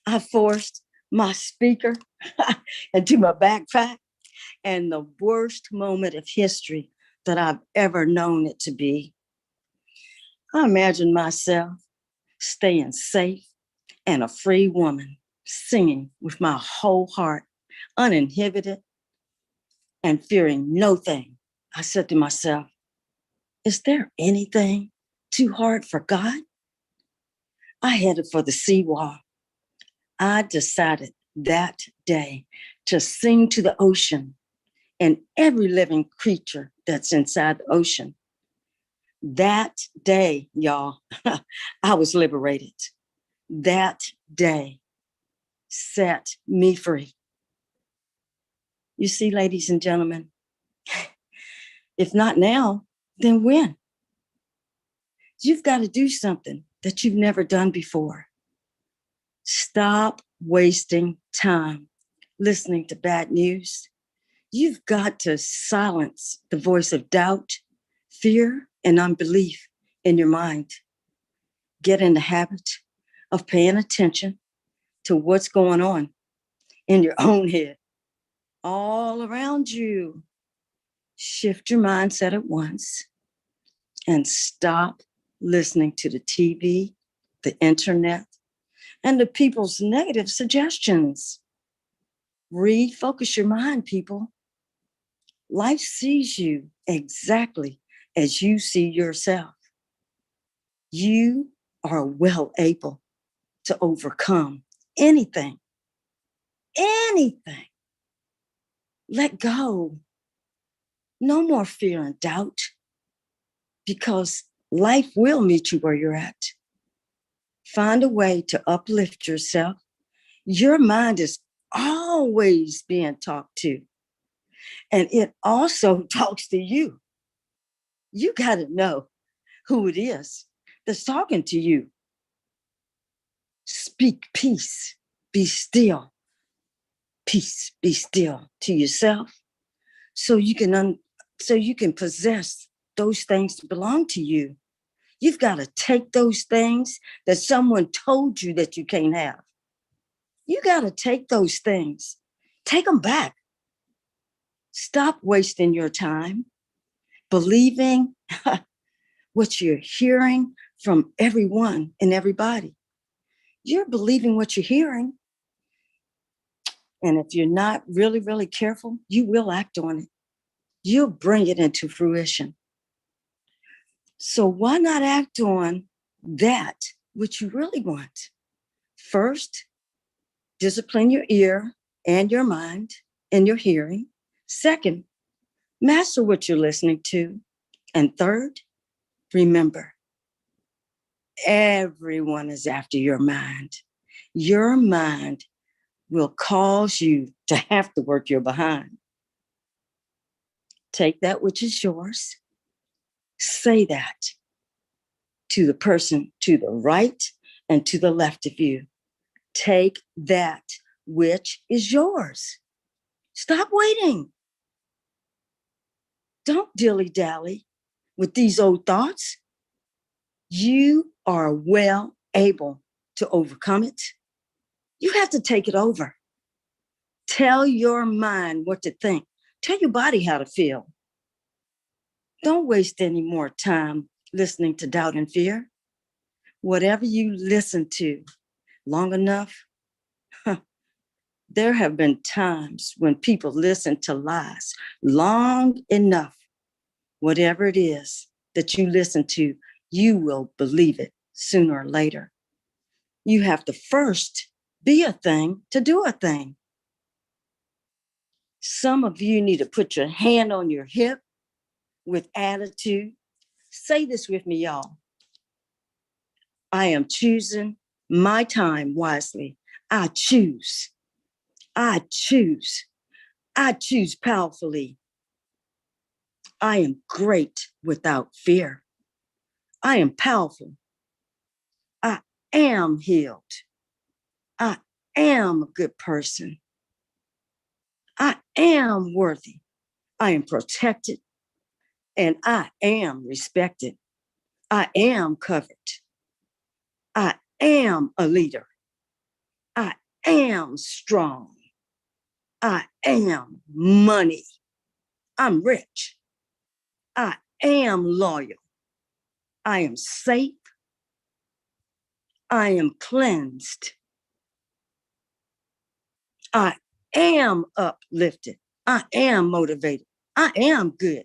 I forced my speaker into my backpack, and the worst moment of history that I've ever known it to be. I imagined myself staying safe and a free woman, singing with my whole heart, uninhibited and fearing no thing. I said to myself, is there anything too hard for God? I headed for the seawall. I decided that day to sing to the ocean and every living creature that's inside the ocean. That day, y'all, I was liberated. That day set me free. You see, ladies and gentlemen, if not now, then when? You've got to do something that you've never done before. Stop wasting time listening to bad news. You've got to silence the voice of doubt, fear, and unbelief in your mind. Get in the habit of paying attention to what's going on in your own head, all around you. Shift your mindset at once and stop listening to the TV, the internet, and the people's negative suggestions. Refocus your mind, people. Life sees you exactly as you see yourself. You are well able to overcome anything. Let go. No more fear and doubt, because life will meet you where you're at. Find a way to uplift yourself. Your mind is always being talked to, and it also talks to you. You got to know who it is that's talking to you. Speak peace, be still. Peace, be still to yourself, so you can possess those things that belong to you. You've got to take those things that someone told you that you can't have. You got to take those things, take them back. Stop wasting your time believing what you're hearing from everyone and everybody. you're believing what you're hearing. And if you're not really, really careful, you will act on it. You'll bring it into fruition. So why not act on that which you really want? First, discipline your ear and your mind and your hearing. Second, master what you're listening to. And third, remember, everyone is after your mind. Your mind will cause you to have to work your behind. Take that which is yours. Say that to the person to the right and to the left of you. Take that which is yours. Stop waiting. Don't dilly-dally with these old thoughts. You are well able to overcome it. You have to take it over. Tell your mind what to think. Tell your body how to feel. Don't waste any more time listening to doubt and fear. Whatever you listen to long enough, there have been times when people listen to lies long enough. Whatever it is that you listen to, you will believe it sooner or later. You have to first be a thing to do a thing. Some of you need to put your hand on your hip with attitude. Say this with me, y'all. I am choosing my time wisely. I choose. I choose. I choose powerfully. I am great without fear. I am powerful. I am healed. I am a good person. I am worthy. I am protected. And I am respected. I am covered. I am a leader. I am strong. I am money. I'm rich. I am loyal. I am safe. I am cleansed. I am uplifted. I am motivated. I am good.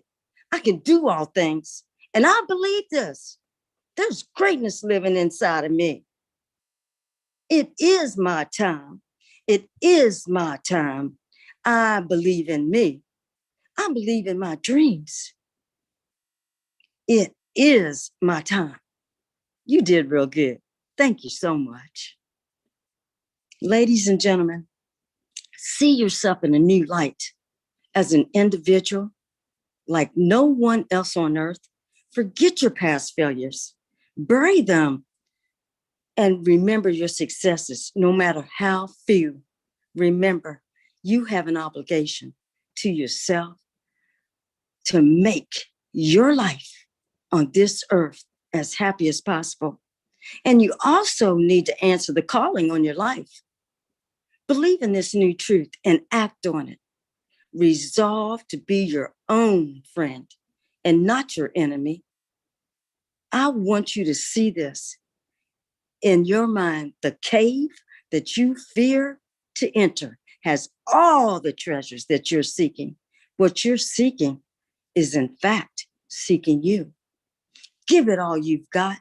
I can do all things. And I believe this. There's greatness living inside of me. It is my time. It is my time. I believe in me. I believe in my dreams. It is my time. You did real good. Thank you so much. Ladies and gentlemen, see yourself in a new light as an individual like no one else on earth. Forget your past failures. Bury them and remember your successes, no matter how few. Remember, you have an obligation to yourself to make your life on this earth as happy as possible. And you also need to answer the calling on your life. Believe in this new truth and act on it. Resolve to be your own friend and not your enemy. I want you to see this in your mind. The cave that you fear to enter has all the treasures that you're seeking. What you're seeking is, in fact, seeking you. Give it all you've got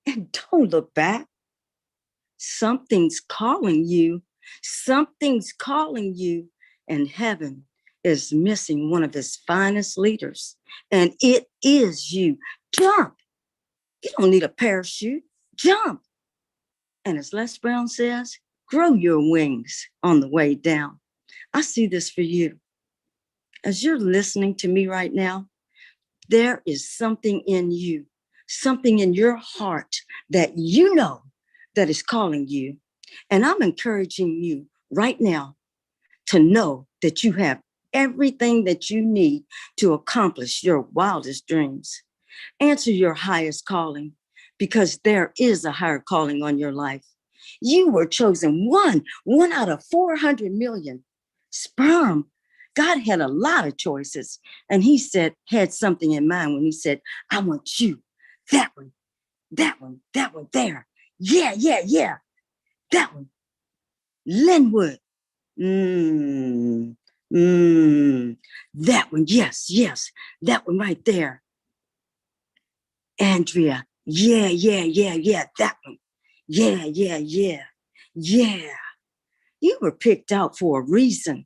and don't look back. Something's calling you. Something's calling you, and heaven is missing one of its finest leaders, and it is you. Jump. You don't need a parachute. Jump. And as Les Brown says, grow your wings on the way down. I see this for you. As you're listening to me right now, there is something in you, something in your heart that you know that is calling you. And I'm encouraging you right now to know that you have everything that you need to accomplish your wildest dreams. Answer your highest calling, because there is a higher calling on your life. You were chosen one out of 400 million sperm. God had a lot of choices, and he had something in mind when he said, I want you, that one, there. Yeah. that one. Lenwood. That one. Yes. That one right there. Andrea. Yeah. That one. Yeah. You were picked out for a reason.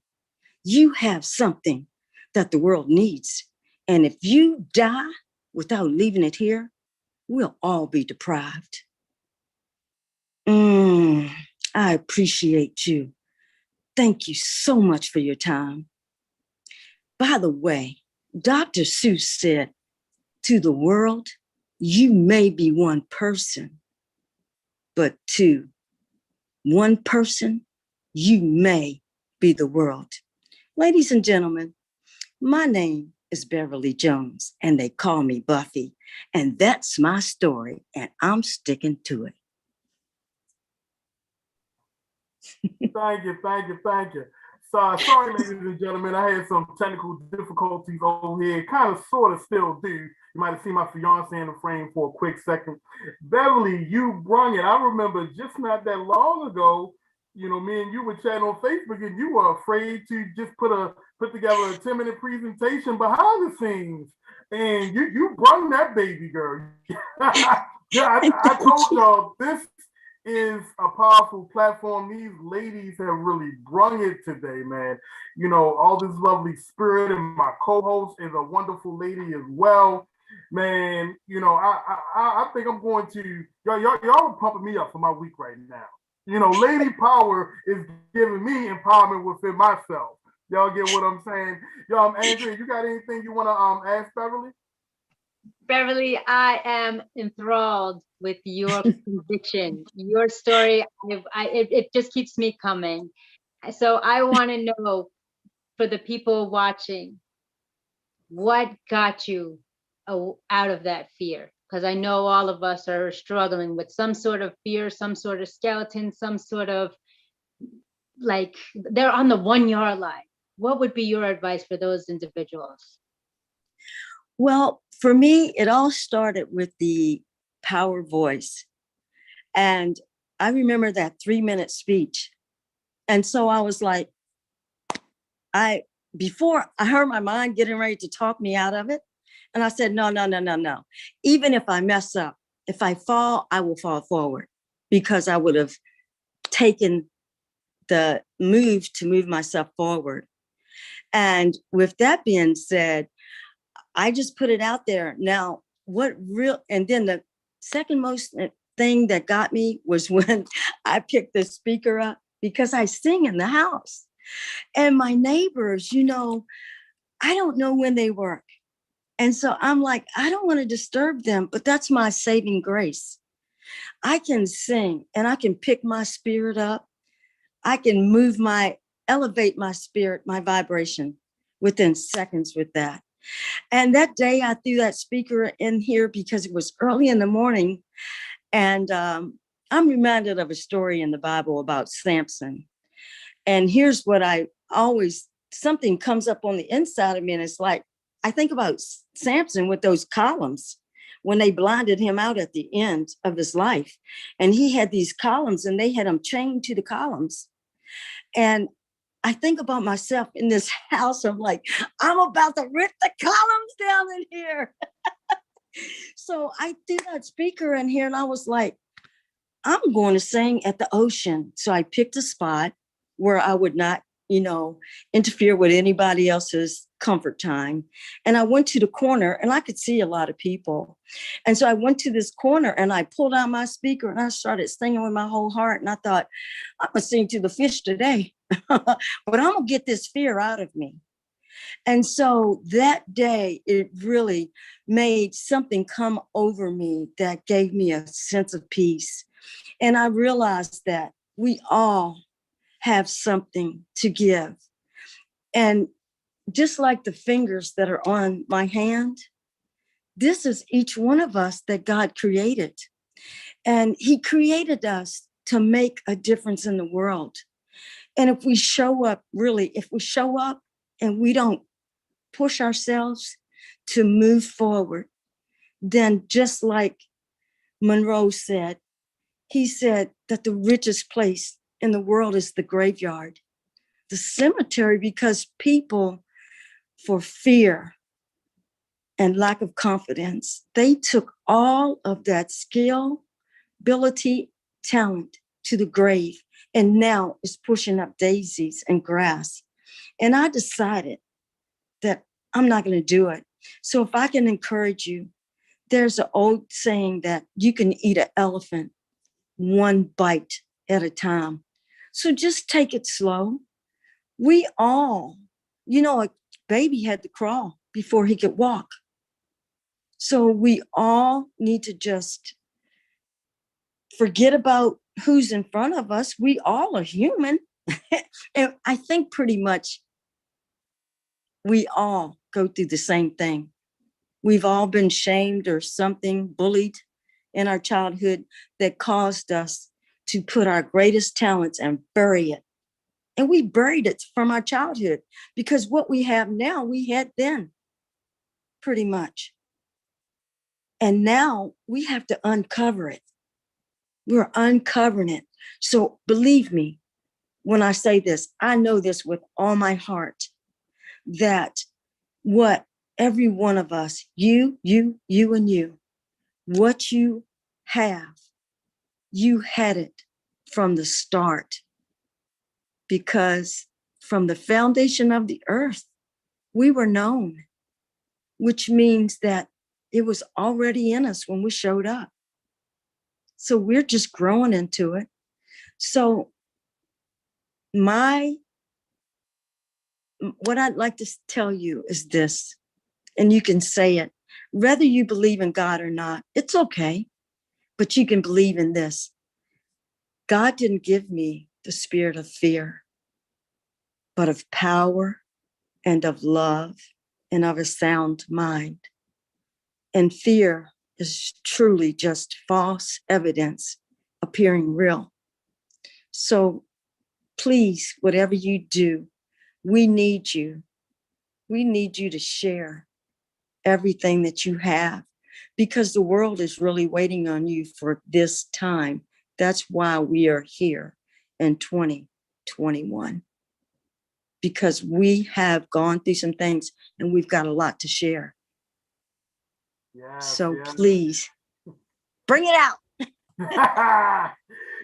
You have something that the world needs. And if you die without leaving it here, we'll all be deprived. I appreciate you. Thank you so much for your time. By the way, Dr. Seuss said, to the world, you may be one person, but to one person, you may be the world. Ladies and gentlemen, my name is Beverly Jones, and they call me Buffy. And that's my story, and I'm sticking to it.
Thank you. So, sorry, ladies and gentlemen, I had some technical difficulties over here. Kind of, sort of still do. You might have seen my fiance in the frame for a quick second. Beverly, you brung it. I remember just not that long ago, you know, me and you were chatting on Facebook, and you were afraid to just put together a 10-minute presentation behind the scenes. And you brung that baby, girl. Yeah, I told y'all this is a powerful platform. These ladies have really brung it today, man. You know, all this lovely spirit, and my co-host is a wonderful lady as well. Man, you know, I think I'm going to y'all are pumping me up for my week right now. You know, lady power is giving me empowerment within myself. Y'all get what I'm saying? Yo, Andrea, you got anything you want to ask Beverly?
Beverly, I am enthralled with your conviction, your story. It just keeps me coming. So I want to know, for the people watching, what got you out of that fear? Because I know all of us are struggling with some sort of fear, some sort of skeleton, some sort of, like, they're on the 1-yard line. What would be your advice for those individuals?
Well, for me, it all started with the power voice. And I remember that 3-minute speech. And so I was like, before I heard my mind getting ready to talk me out of it. And I said, no. Even if I mess up, if I fall, I will fall forward, because I would have taken the move to move myself forward. And with that being said, I just put it out there. Now, and then the second most thing that got me was when I picked the speaker up, because I sing in the house. And my neighbors, you know, I don't know when they work. And so I'm like, I don't want to disturb them, but that's my saving grace. I can sing and I can pick my spirit up. I can elevate my spirit, my vibration within seconds with that. And that day I threw that speaker in here because it was early in the morning. And I'm reminded of a story in the Bible about Samson. And here's what something comes up on the inside of me. And it's like, I think about Samson with those columns when they blinded him out at the end of his life. And he had these columns and they had him chained to the columns. And I think about myself in this house. I'm like, I'm about to rip the columns down in here. So I threw that speaker in here and I was like, I'm going to sing at the ocean. So I picked a spot where I would not, interfere with anybody else's comfort time. And I went to the corner and I could see a lot of people. And so I went to this corner and I pulled out my speaker and I started singing with my whole heart. And I thought, I'm going to sing to the fish today, but I'm going to get this fear out of me. And so that day, it really made something come over me that gave me a sense of peace. And I realized that we all have something to give. And just like the fingers that are on my hand, this is each one of us that God created. And he created us to make a difference in the world. And if we show up and we don't push ourselves to move forward, then just like Monroe said, He said that the richest place in the world is the graveyard, the cemetery, because people, for fear and lack of confidence, they took all of that skill, ability, talent to the grave, and now is pushing up daisies and grass. And I decided that I'm not going to do it. So if I can encourage you, there's an old saying that you can eat an elephant one bite at a time. So just take it slow. We all, a baby had to crawl before he could walk. So we all need to just forget about who's in front of us. We all are human. And I think pretty much we all go through the same thing. We've all been shamed or something, bullied in our childhood that caused us to put our greatest talents and bury it. And we buried it from our childhood because what we have now, we had then, pretty much. And now we have to uncover it. We're uncovering it. So believe me, when I say this, I know this with all my heart, that what every one of us, you, and you, what you have, you had it from the start. Because from the foundation of the earth, we were known, which means that it was already in us when we showed up. So we're just growing into it. So what I'd like to tell you is this, and you can say it, whether you believe in God or not, it's okay, but you can believe in this. God didn't give me the spirit of fear, but of power and of love and of a sound mind. And fear is truly just false evidence appearing real. So please, whatever you do, we need you. We need you to share everything that you have, because the world is really waiting on you for this time. That's why we are here in 2021, because we have gone through some things and we've got a lot to share. So please bring it out.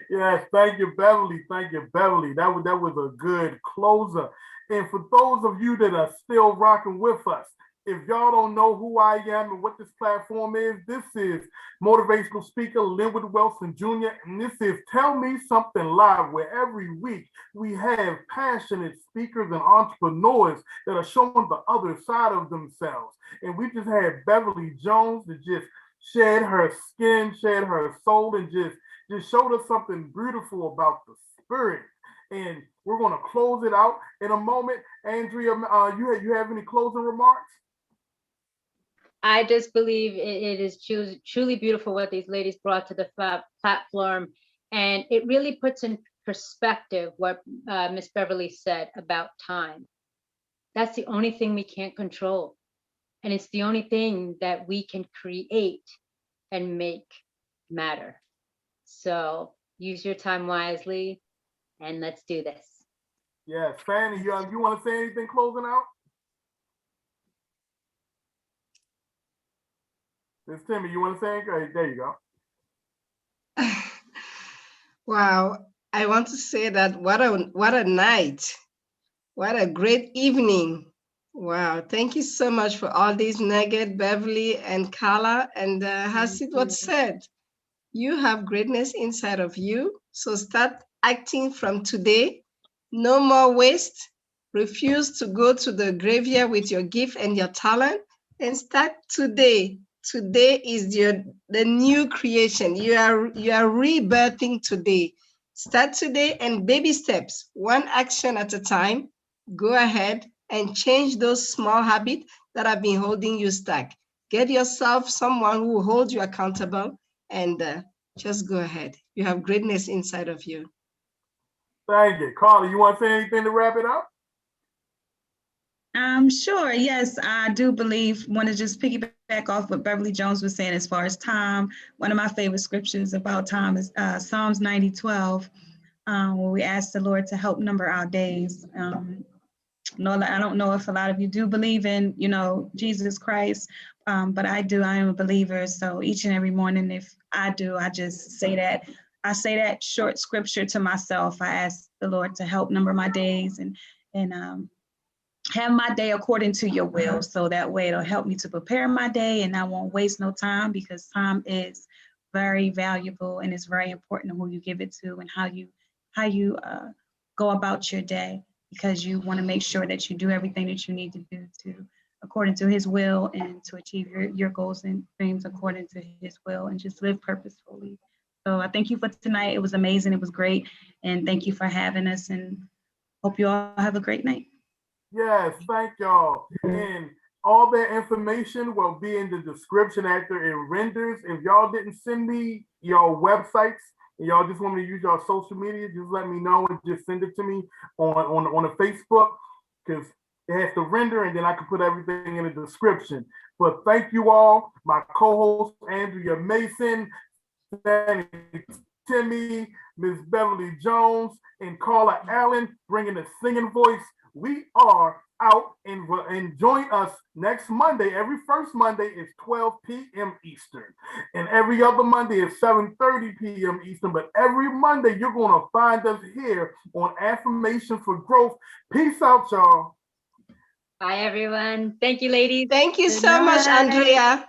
Yes, thank you, Beverly. Thank you, Beverly. That was a good closer. And for those of you that are still rocking with us, if y'all don't know who I am and what this platform is, this is motivational speaker Lenwood Wilson Jr. And this is Tell Me Something Live, where every week we have passionate speakers and entrepreneurs that are showing the other side of themselves. And we just had Beverly Jones that just shed her skin, shed her soul, and just showed us something beautiful about the spirit. And we're going to close it out in a moment. Andrea, you have any closing remarks?
I just believe it is truly beautiful what these ladies brought to the platform. And it really puts in perspective what Miss Beverly said about time. That's the only thing we can't control. And it's the only thing that we can create and make matter. So use your time wisely and let's do this.
Yes, Fanie, you want to say anything closing out? Miss Temi, you want to say anything? There you go.
Wow, I want to say that what a night. What a great evening. Wow, thank you so much for all these nuggets, Beverly and Carla. And as it was said, you have greatness inside of you. So start acting from today. No more waste. Refuse to go to the graveyard with your gift and your talent, and start today. Today is the new creation. You are rebirthing today. Start today, and baby steps, one action at a time. Go ahead and change those small habits that have been holding you stuck. Get yourself someone who will hold you accountable, and just go ahead. You have greatness inside of you.
Thank you. Carla, you want to say anything to wrap it up?
Sure. Yes, I do want to just piggyback piggyback off what Beverly Jones was saying as far as time. One of my favorite scriptures about time is Psalms 90:12, where we ask the Lord to help number our days. Nola, I don't know if a lot of you do believe in, Jesus Christ, but I do. I am a believer. So each and every morning, if I do, I just say that. I say that short scripture to myself. I ask the Lord to help number my days and have my day according to your will. So that way it'll help me to prepare my day and I won't waste no time, because time is very valuable and it's very important who you give it to and how you go about your day, because you want to make sure that you do everything that you need to do according to his will and to achieve your goals and dreams according to his will and just live purposefully. So I thank you for tonight. It was amazing. It was great. And thank you for having us, and hope you all have a great night.
Yes, thank y'all. And all that information will be in the description after it renders. If y'all didn't send me your websites and y'all just want me to use your social media, just let me know and just send it to me on a Facebook, because it has to render and then I can put everything in the description. But thank you all, my co-host Andrea Mason, Fanie Temi, Ms. Beverly Jones, and Carla Allen, bringing the singing voice. We are out, and join us next Monday. Every first Monday is 12 p.m. Eastern, and every other Monday is 7:30 p.m. Eastern. But every Monday you're going to find us here on Affirmation for Growth. Peace out, y'all.
Bye, everyone. Thank you, ladies.
Thank you so much, Andrea.